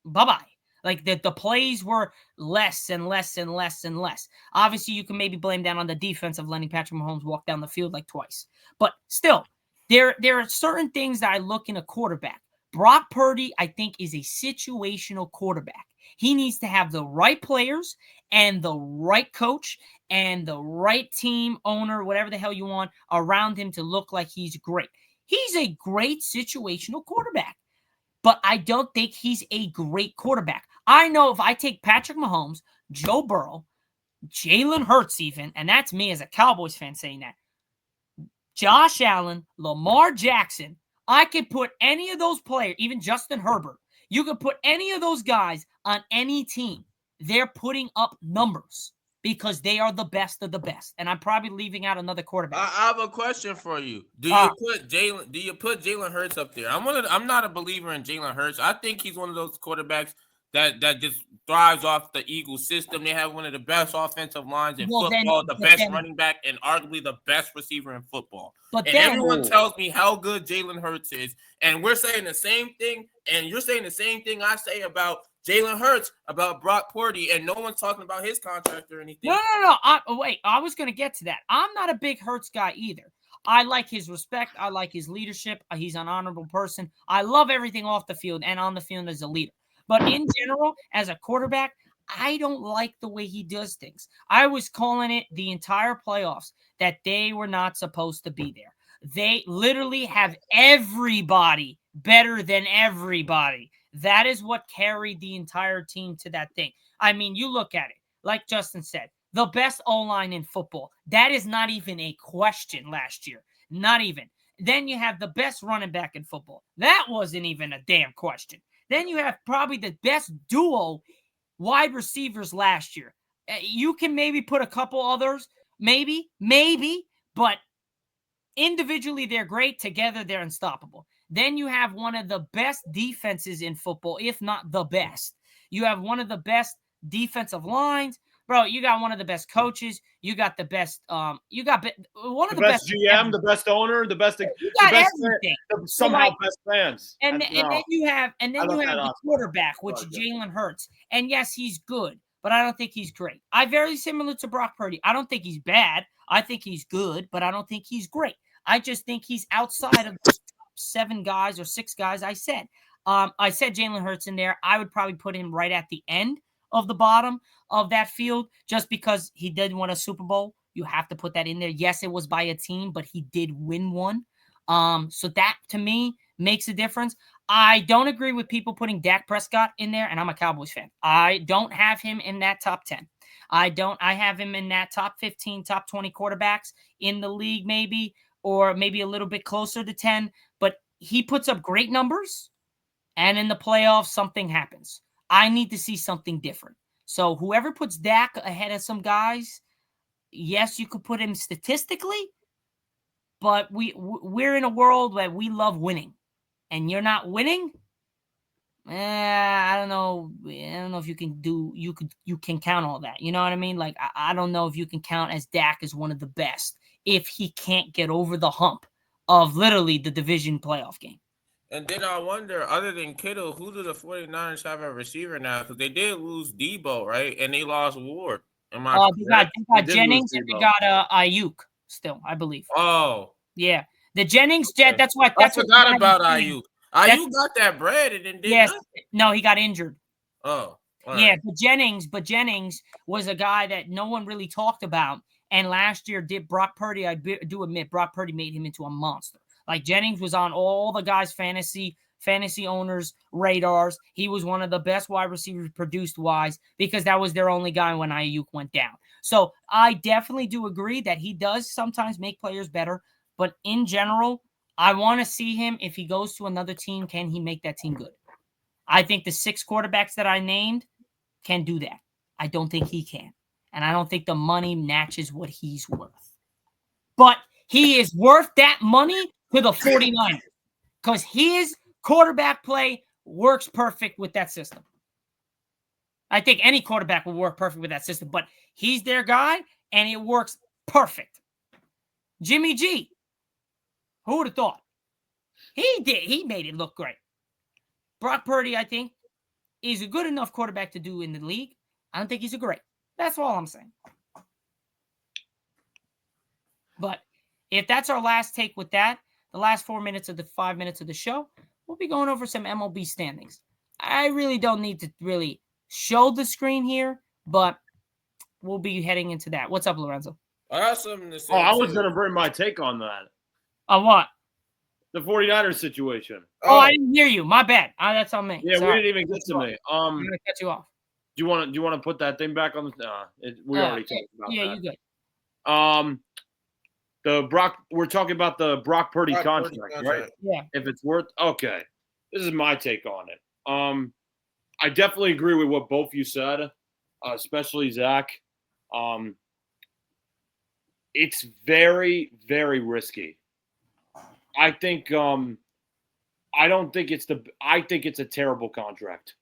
bye-bye. Like the plays were less and less and less and less. Obviously, you can maybe blame that on the defense of letting Patrick Mahomes walk down the field like twice. But still, there are certain things that I look in a quarterback. Brock Purdy, I think, is a situational quarterback. He needs to have the right players and the right coach and the right team owner, whatever the hell you want, around him to look like he's great. He's a great situational quarterback, but I don't think he's a great quarterback. I know if I take Patrick Mahomes, Joe Burrow, Jalen Hurts even, and that's me as a Cowboys fan saying that, Josh Allen, Lamar Jackson, I could put any of those players, even Justin Herbert, you could put any of those guys on any team. They're putting up numbers because they are the best of the best. And I'm probably leaving out another quarterback. I have a question for you. Do you put Jalen Hurts up there? I'm not a believer in Jalen Hurts. I think he's one of those quarterbacks that just thrives off the Eagles system. They have one of the best offensive lines in football, the best running back, and arguably the best receiver in football. Everyone tells me how good Jalen Hurts is, and we're saying the same thing, and you're saying the same thing I say about Jalen Hurts, about Brock Purdy, and no one's talking about his contract or anything. No. I was going to get to that. I'm not a big Hurts guy either. I like his respect. I like his leadership. He's an honorable person. I love everything off the field and on the field as a leader. But in general, as a quarterback, I don't like the way he does things. I was calling it the entire playoffs that they were not supposed to be there. They literally have everybody better than everybody. That is what carried the entire team to that thing. I mean, you look at it, like Justin said, the best O-line in football. That is not even a question last year. Not even. Then you have the best running back in football. That wasn't even a damn question. Then you have probably the best duo wide receivers last year. You can maybe put a couple others, maybe, but individually they're great. Together they're unstoppable. Then you have one of the best defenses in football, if not the best. You have one of the best defensive lines. Bro, you got one of the best coaches. You got the best. You got one of the best GM, the best owner, the best. You got everything. Best fans. And then you have the quarterback, which is Jalen Hurts. And yes, he's good, but I don't think he's great. Very similar to Brock Purdy. I don't think he's bad. I think he's good, but I don't think he's great. I just think he's outside of the top 7 guys or 6 guys. I said Jalen Hurts in there. I would probably put him right at the end of the bottom of that field, just because he did win a Super Bowl. You have to put that in there. Yes, it was by a team, but he did win one. So that to me makes a difference. I don't agree with people putting Dak Prescott in there, and I'm a Cowboys fan. I don't have him in that top 10. I have him in that top 15, top 20 quarterbacks in the league, maybe, or maybe a little bit closer to 10. But he puts up great numbers, and in the playoffs, something happens. I need to see something different. So whoever puts Dak ahead of some guys, yes, you could put him statistically, but we're in a world where we love winning, and you're not winning. I don't know. I don't know if you can count all that. You know what I mean? Like I don't know if you can count as Dak as one of the best if he can't get over the hump of literally the division playoff game. And then I wonder, other than Kittle, who do the 49ers have a receiver now? Because they did lose Debo, right? And they lost Ward. Am I correct? They got Jennings and they got Ayuk still, I believe. Oh. Yeah. The Jennings, that's why. I forgot about Ayuk. Ayuk got that bread and then did nothing. No, he got injured. Oh. Yeah, right. But Jennings was a guy that no one really talked about. And last year did Brock Purdy. I do admit Brock Purdy made him into a monster. Like Jennings was on all the guys' fantasy owners' radars. He was one of the best wide receivers produced wise because that was their only guy when Ayuk went down. So I definitely do agree that he does sometimes make players better. But in general, I want to see him, if he goes to another team, can he make that team good? I think the 6 quarterbacks that I named can do that. I don't think he can. And I don't think the money matches what he's worth. But he is worth that money to the 49ers because his quarterback play works perfect with that system. I think any quarterback will work perfect with that system, but he's their guy, and it works perfect. Jimmy G. Who would have thought? He did. He made it look great. Brock Purdy, I think, is a good enough quarterback to do in the league. I don't think he's a great. That's all I'm saying. But if that's our last take with that, the last 4 minutes of the 5 minutes of the show, we'll be going over some MLB standings. I really don't need to really show the screen here, but we'll be heading into that. What's up, Lorenzo? I got something to say. I was going to bring my take on that. On what? The 49ers situation. I didn't hear you. My bad. That's on me. Yeah, sorry. We didn't even get to me. I'm going to cut you off. Do you want to put that thing back on the we already talked about that. Yeah, you good. We're talking about the Brock Purdy contract, right? Yeah. If it's worth, okay. This is my take on it. I definitely agree with what both you said, especially Zach. It's very, very risky. I think I think it's a terrible contract.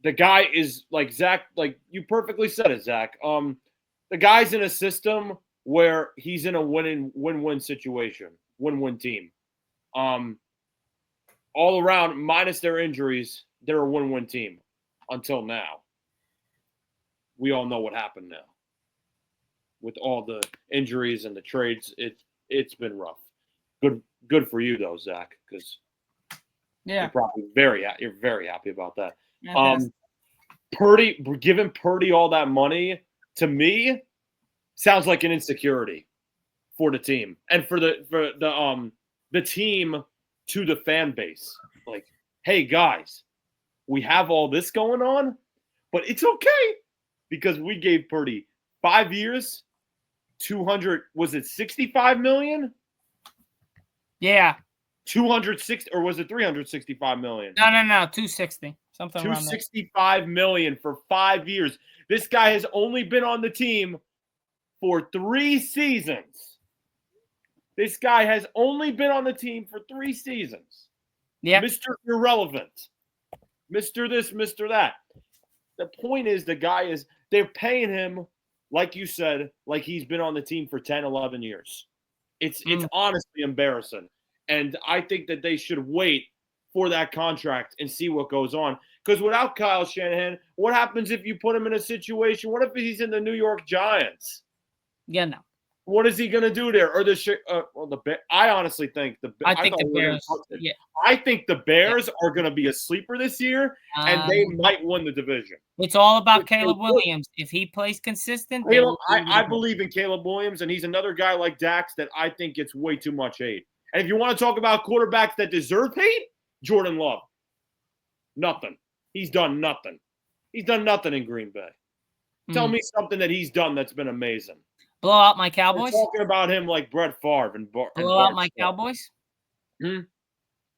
The guy is like Zach, like you perfectly said it, Zach. The guy's in a system where he's in a win-win situation, win-win team. All around, minus their injuries, they're a win-win team until now. We all know what happened now. With all the injuries and the trades, it's been rough. Good for you though, Zach, because you're probably very happy about that. Purdy, giving Purdy all that money to me sounds like an insecurity for the team and for the team to the fan base. Like, hey guys, we have all this going on, but it's okay because we gave Purdy 5 years, 200. Was it 65 million? Yeah. 260, or was it 365 million? No, 260. Something around that. 265 million for 5 years. This guy has only been on the team for 3 seasons. This guy has only been on the team for 3 seasons. Yeah. Mr. Irrelevant. Mr. This, Mr. That. The point is they're paying him, like you said, like he's been on the team for 10, 11 years. It's honestly embarrassing. And I think that they should wait for that contract and see what goes on. Because without Kyle Shanahan, what happens if you put him in a situation? What if he's in the New York Giants? Yeah, no. What is he going to do there? Or I honestly think the Bears. Yeah. I think the Bears are going to be a sleeper this year, and they might win the division. It's all about Caleb Williams. If he plays consistent, I believe in Caleb Williams, and he's another guy like Dax that I think gets way too much hate. And if you want to talk about quarterbacks that deserve hate, Jordan Love. Nothing. He's done nothing. He's done nothing in Green Bay. Tell me something that he's done that's been amazing. Blow out my Cowboys? We're talking about him like Brett Favre and blow out my Cowboys?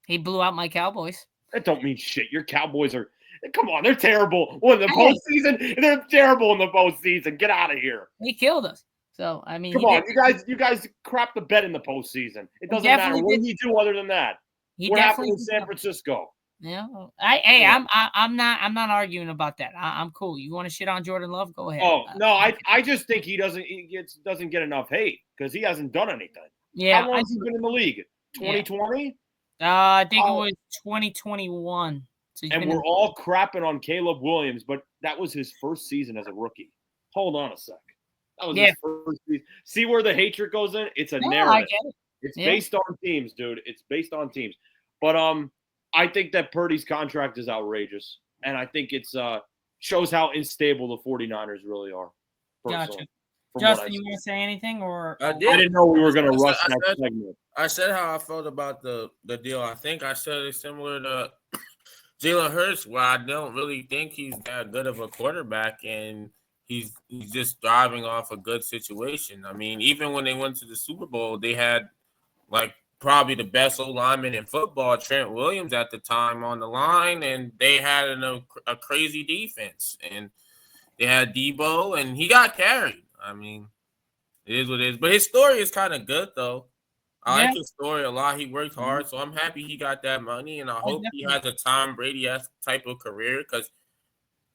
He blew out my Cowboys. That don't mean shit. Your Cowboys are – come on, they're terrible in the postseason. They're terrible in the postseason. Get out of here. He killed us. So I mean, Come on, you guys crap the bed in the postseason. It doesn't matter what you do other than that. What happened in San Francisco? Yeah, I'm not arguing about that. I'm cool. You want to shit on Jordan Love? Go ahead. Oh no, I just think he doesn't get enough hate because he hasn't done anything. Yeah, how long has he been in the league? 2020. I think it was 2021. So and we're all crapping on Caleb Williams, but that was his first season as a rookie. Hold on a sec. That was his first season. See where the hatred goes in? It's a narrative. I get it. It's based on teams, dude. It's based on teams. But I think that Purdy's contract is outrageous, and I think it's shows how unstable the 49ers really are. Gotcha. Justin, you want to say anything? Or I didn't know we were going to rush that segment. I said how I felt about the deal. I think I said it's similar to Jalen Hurts, where I don't really think he's that good of a quarterback, and he's just thriving off a good situation. I mean, even when they went to the Super Bowl, they had like probably the best O-lineman in football, Trent Williams, at the time on the line, and they had a crazy defense, and they had Debo, and he got carried. I mean, it is what it is. But his story is kind of good, though. I like his story a lot. He worked hard, so I'm happy he got that money, and I hope he has a Tom Brady-esque type of career because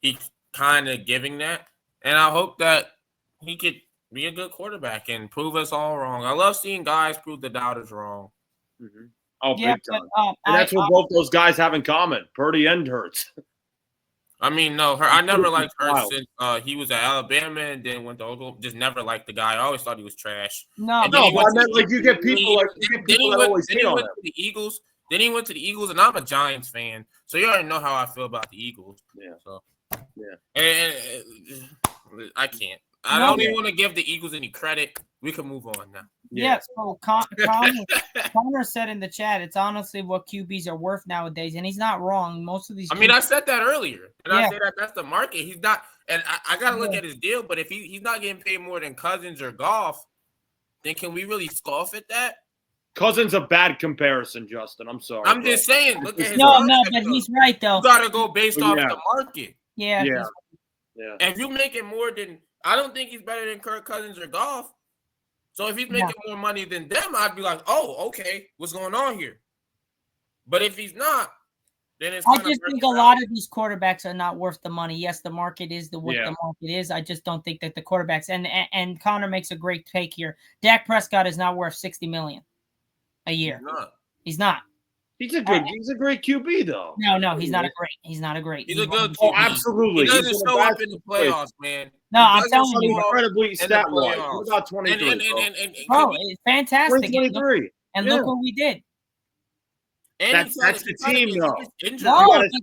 he's kind of giving that. And I hope that he could be a good quarterback and prove us all wrong. I love seeing guys prove the doubters wrong. Mm-hmm. Oh, big time. And that's what both those guys have in common, Purdy and Hurts. I mean, no, I never liked Hurts since he was at Alabama and then went to Oklahoma. Just never liked the guy. I always thought he was trash. No, but I meant like you get people that always hate on him. The Eagles. Then he went to the Eagles, and I'm a Giants fan, so you already know how I feel about the Eagles. Yeah. So yeah. And I can't. I don't even want to give the Eagles any credit. We can move on now. Yeah, so Connor said in the chat, it's honestly what QBs are worth nowadays, and he's not wrong. Most of these. I mean, I said that earlier, and I said that's the market. He's not, and I got to look at his deal. But if he's not getting paid more than Cousins or Goff, then can we really scoff at that? Cousins a bad comparison, Justin. I'm sorry. I'm just saying. Look at his no, but he's right though. You got to go based off the market. Yeah. And if you're making more than, I don't think he's better than Kirk Cousins or Goff. So if he's making more money than them, I'd be like, oh, okay, what's going on here? But if he's not, then it's I just think a lot of these quarterbacks are not worth the money. Yes, the market is what the market is. I just don't think that the quarterbacks and Connor makes a great take here. Dak Prescott is not worth $60 million a year. He's not. He's a great QB though. No, he's not a great. He's not a great. He's a good QB. Oh, absolutely. He doesn't show up in the playoffs, man. No, I'm telling you, incredibly stat wise. What about 23? Bro, it's fantastic. 23. And look what we did. That's the team, though.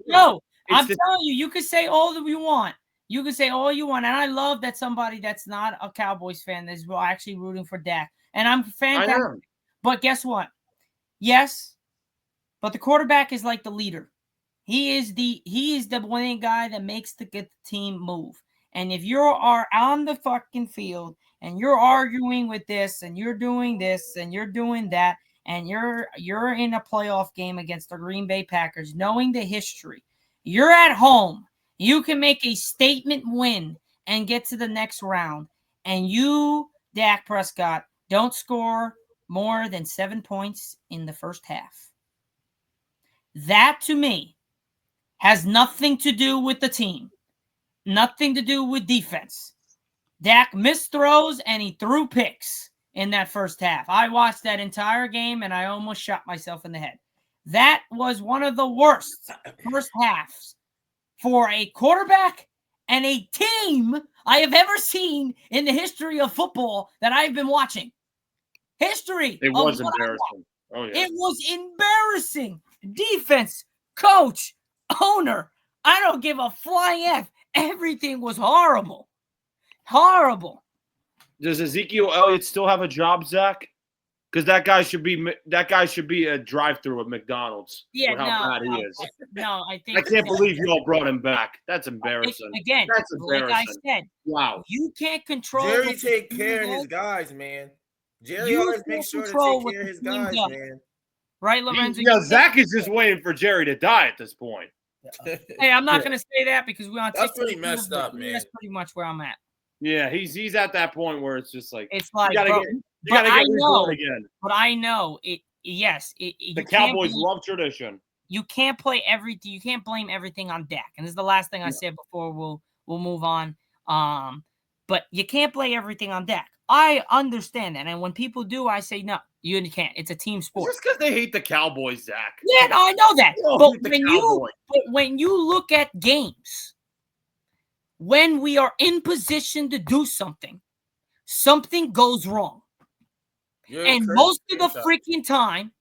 No, I'm telling you, you could say all that you want. You can say all you want, and I love that somebody that's not a Cowboys fan is actually rooting for Dak, and I'm fantastic. But guess what? Yes. But the quarterback is like the leader. He is the winning guy that makes get the team move. And if you are on the fucking field and you're arguing with this and you're doing this and you're doing that and you're in a playoff game against the Green Bay Packers, knowing the history, you're at home. You can make a statement win and get to the next round. And you, Dak Prescott, don't score more than 7 points in the first half. That, to me, has nothing to do with the team. Nothing to do with defense. Dak missed throws and he threw picks in that first half. I watched that entire game and I almost shot myself in the head. That was one of the worst first halves for a quarterback and a team I have ever seen in the history of football that I've been watching. History. It was embarrassing. Oh, yeah. It was embarrassing. Defense, coach, owner. I don't give a flying F. Everything was horrible. Horrible. Does Ezekiel Elliott still have a job, Zach? Because that guy should be a drive-through at McDonald's. Yeah, bad he is. No, I think I can't believe you all brought him back. That's embarrassing. Again, that's embarrassing. Like I said, wow. You can't control. Jerry take care of his guys, man. Jerry always makes sure to take care of his guys, man. Right, Lorenzo? Yeah, Zack is just waiting for Jerry to die at this point. Hey, I'm not going to say that because we're on TikTok. That's pretty messed up, man. That's pretty much where I'm at. Yeah, he's at that point where it's just like It's like, you gotta bro, get reborn again. But I know it. Yes, The Cowboys love tradition. You can't play everything. You can't blame everything on Dak. And this is the last thing I said before we'll move on. But you can't blame everything on Dak. I understand that, and when people do, I say no. You can't. It's a team sport. It's just because they hate the Cowboys, Zach. Yeah, no, I know that. But when you look at games, when we are in position to do something, something goes wrong. And most of the freaking time,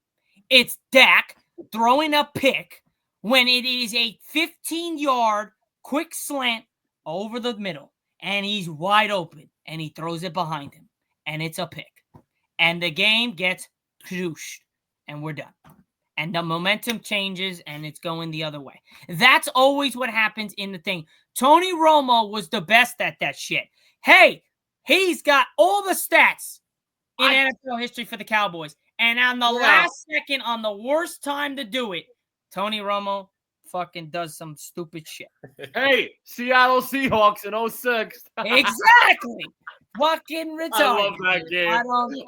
it's Dak throwing a pick when it is a 15-yard quick slant over the middle, and he's wide open, and he throws it behind him, and it's a pick. And the game gets whooshed, and we're done. And the momentum changes, and it's going the other way. That's always what happens in the thing. Tony Romo was the best at that shit. Hey, he's got all the stats in NFL history for the Cowboys. And on the last second, on the worst time to do it, Tony Romo fucking does some stupid shit. Hey, Seattle Seahawks in 06. Exactly. Fucking retarded. I love that game.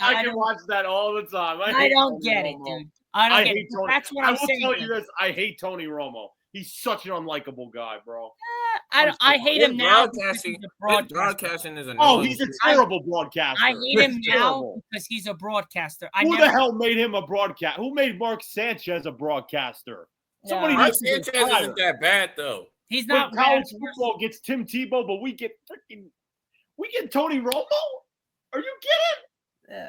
I can watch that all the time. I don't get it, dude. I hate Tony. That's what I'm saying. I will tell you this. I hate Tony Romo. He's such an unlikable guy, bro. I hate him now. Broadcasting is he's a terrible broadcaster. I hate him now because he's a broadcaster. The hell made him a broadcaster? Who made Mark Sanchez a broadcaster? Somebody Mark Sanchez isn't that bad though. He's not. College football gets Tim Tebow, but we get Tony Romo. Are you kidding?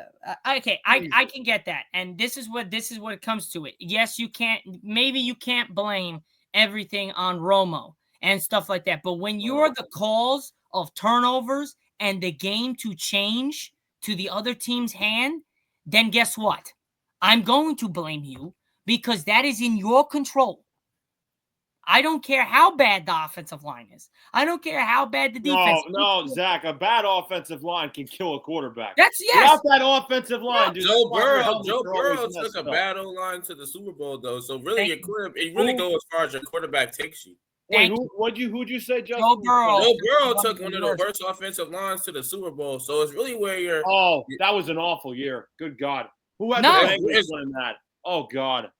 Okay, I can get that, and this is what it comes to it. Yes, you can't. Maybe you can't blame everything on Romo and stuff like that. But when you're the cause of turnovers and the game to change to the other team's hand, then guess what? I'm going to blame you because that is in your control. I don't care how bad the offensive line is. I don't care how bad the defense is. No, Zach, a bad offensive line can kill a quarterback. That's Without that offensive line, dude. Joe Burrow took a bad O-line to the Super Bowl, though. So really, it really goes as far as your quarterback takes you. Wait, who'd you say, Justin? Joe Burrow took one of the worst offensive lines to the Super Bowl. So it's really where you're. Oh, that was an awful year. Good God. Who had the Bengals winning that? Oh, God.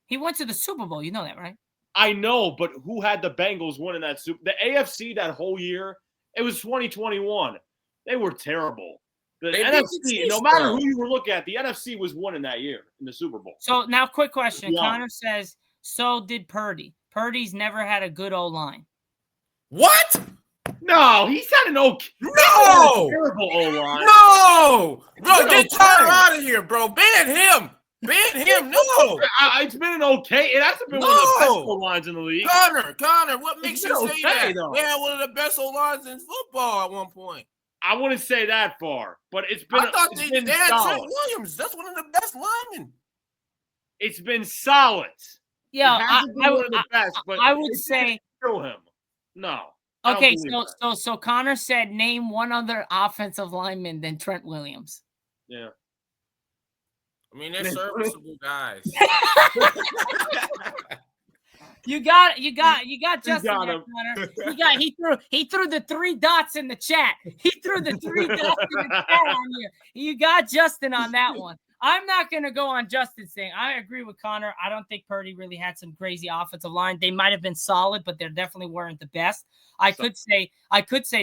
He went to the Super Bowl. You know that, right? I know, but who had the Bengals winning that Super? The AFC that whole year, it was 2021. They were terrible. The NFC, no matter who you were looking at, the NFC was winning that year in the Super Bowl. So now, quick question. Yeah. Connor says, so did Purdy. Purdy's never had a good O-line. What? No, he's had an okay. No! Terrible O-line. No! Bro, get Tyler out of here, bro. Ban him. Ban him, no. It's been an okay. It hasn't been one of the best O-lines in the league. Connor, what makes you say that? Though. We had one of the best O-lines in football at one point. I wouldn't say that far, but it's been. I thought they had Trent Williams. That's one of the best linemen. It's been solid. Yeah, I would say kill him. No. Okay, so Connor said name one other offensive lineman than Trent Williams. Yeah. I mean, they're serviceable guys. You got Justin there, Connor. He threw the 3 dots in the chat. He threw the 3 dots in the chat on you. You got Justin on that one. I'm not going to go on Justin's thing. I agree with Connor. I don't think Purdy really had some crazy offensive line. They might have been solid, but they definitely weren't the best. I could say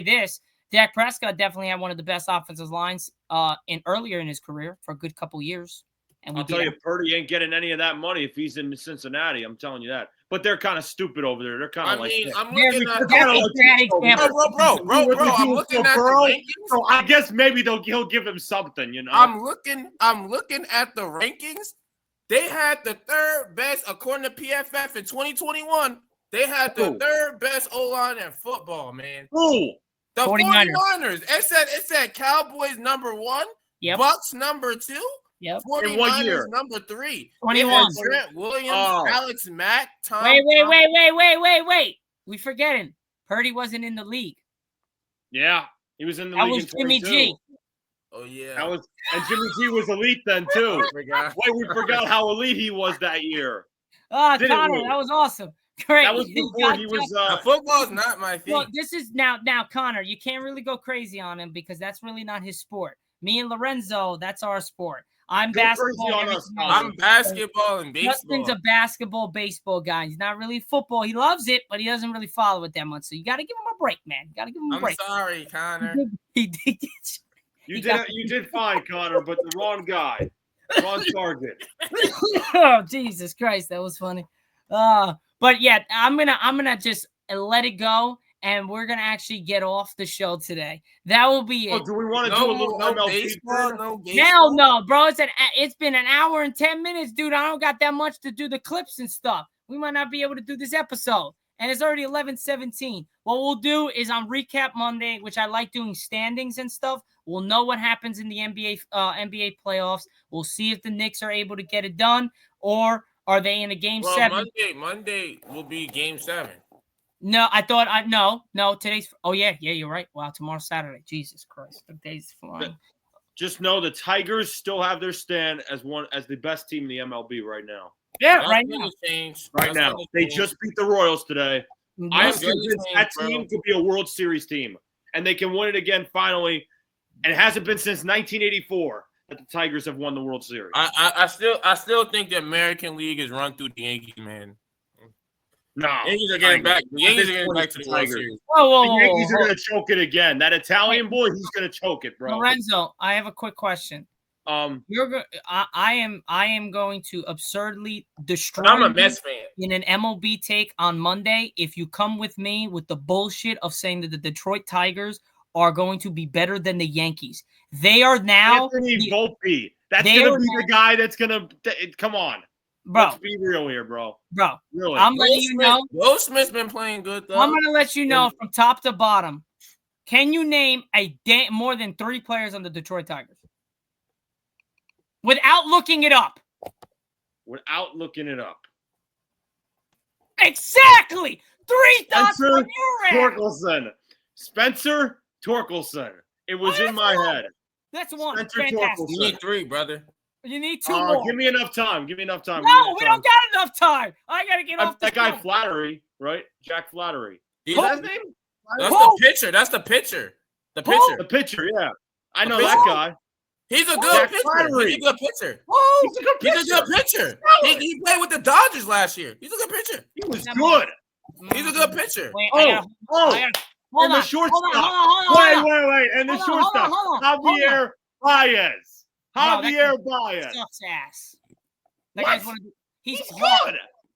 this. Dak Prescott definitely had one of the best offensive lines earlier in his career for a good couple years. And I'll tell you, Purdy ain't getting any of that money if he's in Cincinnati. I'm telling you that. But they're kind of stupid over there. They're kind of I'm looking at bro. I'm looking at the rankings. So I guess maybe he'll give him something, you know. I'm looking at the rankings. They had the 3rd best, according to PFF, in 2021. They had the 3rd best O-line in football, man. Ooh. The 49ers. It said Cowboys number 1, Bucks number 2. Yep. 49ers number 3. 21. Trent Williams, Alex Mack, Tom. Wait. We forgetting. Purdy wasn't in the league. Yeah, he was in the league. That was Jimmy G. Oh yeah. And Jimmy G was elite then too. We forgot how elite he was that year. Connor, that was awesome. Great. That was before he was. Football is not my thing. Well, this is now, Connor. You can't really go crazy on him because that's really not his sport. Me and Lorenzo, that's our sport. I'm basketball. I'm basketball and baseball. Justin's a basketball, baseball guy. He's not really football. He loves it, but he doesn't really follow it that much. So you got to give him a break, man. You got to give him a break. I'm sorry, Connor. He did. You did fine, Connor, but the wrong guy, wrong target. Oh, Jesus Christ, that was funny. But yeah, I'm gonna just let it go, and we're gonna actually get off the show today. That will be it. Oh, do we want to do a little MLB? Baseball? Hell no, bro. It's been an hour and 10 minutes, dude. I don't got that much to do the clips and stuff. We might not be able to do this episode, and it's already 11:17. What we'll do is on Recap Monday, which I like doing standings and stuff. We'll know what happens in the NBA playoffs. We'll see if the Knicks are able to get it done, or are they in a game 7? Monday will be game 7. No, no. Today's. Oh yeah, you're right. Wow, tomorrow's Saturday. Jesus Christ, the day's flying. Just know the Tigers still have their stand as the best team in the MLB right now. Yeah, right now. Right now, they just beat the Royals today. I'm convinced that team could be a World Series team, and they can win it again finally. And it hasn't been since 1984 that the Tigers have won the World Series. I still think the American League is run through the Yankees, man. No, Yankees are getting back. The Yankees are getting back to the World Series. The Yankees are going to choke it again. That Italian boy, he's going to choke it, bro. Lorenzo, I have a quick question. I am going to absurdly destroy. I'm a Mets fan. In an MLB take on Monday, if you come with me with the bullshit of saying that the Detroit Tigers are going to be better than the Yankees. They are now. Anthony Volpe. That's going to be the guy that's going to come on. Bro. Let's be real here, bro. Really. I'm letting you know. Will Smith's been playing good, though. I'm going to let you know from top to bottom. Can you name more than 3 players on the Detroit Tigers? Without looking it up. Exactly. 3 thoughts from your end. Spencer Torkelson. It was in my head. That's 1. Spencer Fantastic. Torkelson. You need 3, brother. You need 2 more. Give me enough time. No, we don't got enough time. I got to get off that guy Flattery, right? Jack Flattery. Is that his name? That's the pitcher. The pitcher, yeah. I know that guy. He's a good pitcher. He's a good pitcher. He played with the Dodgers last year. He's a good pitcher. He was good. He's a good pitcher. Wait, and the shortstop. Wait. And the shortstop. Javier Baez. Sucks ass. He's good.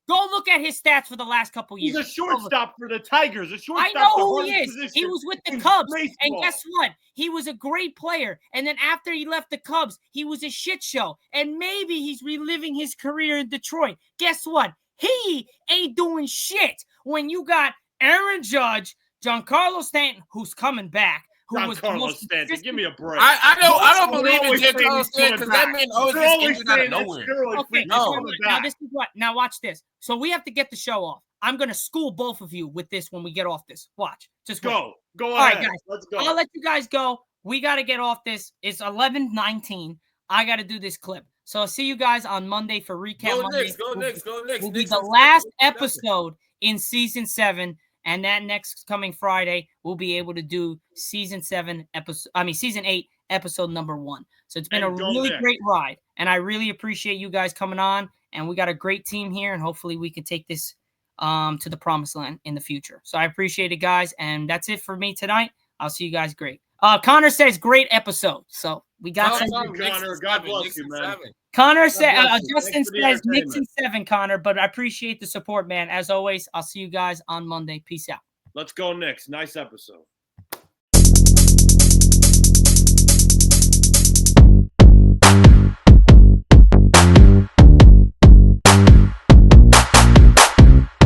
Go look at his stats for the last couple years. He's a shortstop for the Tigers. I know who he is. He was with the Cubs. And guess what? He was a great player. And then after he left the Cubs, he was a shit show. And maybe he's reliving his career in Detroit. Guess what? He ain't doing shit when you got Aaron Judge, Giancarlo Stanton, who's coming back. Giancarlo Stanton, give me a break. I don't believe in Giancarlo Stanton because that man always gets injured out of nowhere. Okay, now this is what. Now watch this. So we have to get the show off. I'm gonna school both of you with this when we get off this. Watch. Just go. Go ahead. All right, guys. Let's go. I'll let you guys go. We got to get off this. It's 11:19. I got to do this clip. So I'll see you guys on Monday for Recap Monday. Go Knicks. Will be the last episode in Season 7. And that next coming Friday, we'll be able to do Season 8, episode number 1. So it's been a really great ride. And I really appreciate you guys coming on. And we got a great team here. And hopefully we can take this to the promised land in the future. So I appreciate it, guys. And that's it for me tonight. I'll see you guys great. Connor says great episode. So we got some. Connor. God bless you, man. Connor said, Justin says Knicks in 7, Connor, but I appreciate the support, man. As always, I'll see you guys on Monday. Peace out. Let's go, Knicks. Nice episode.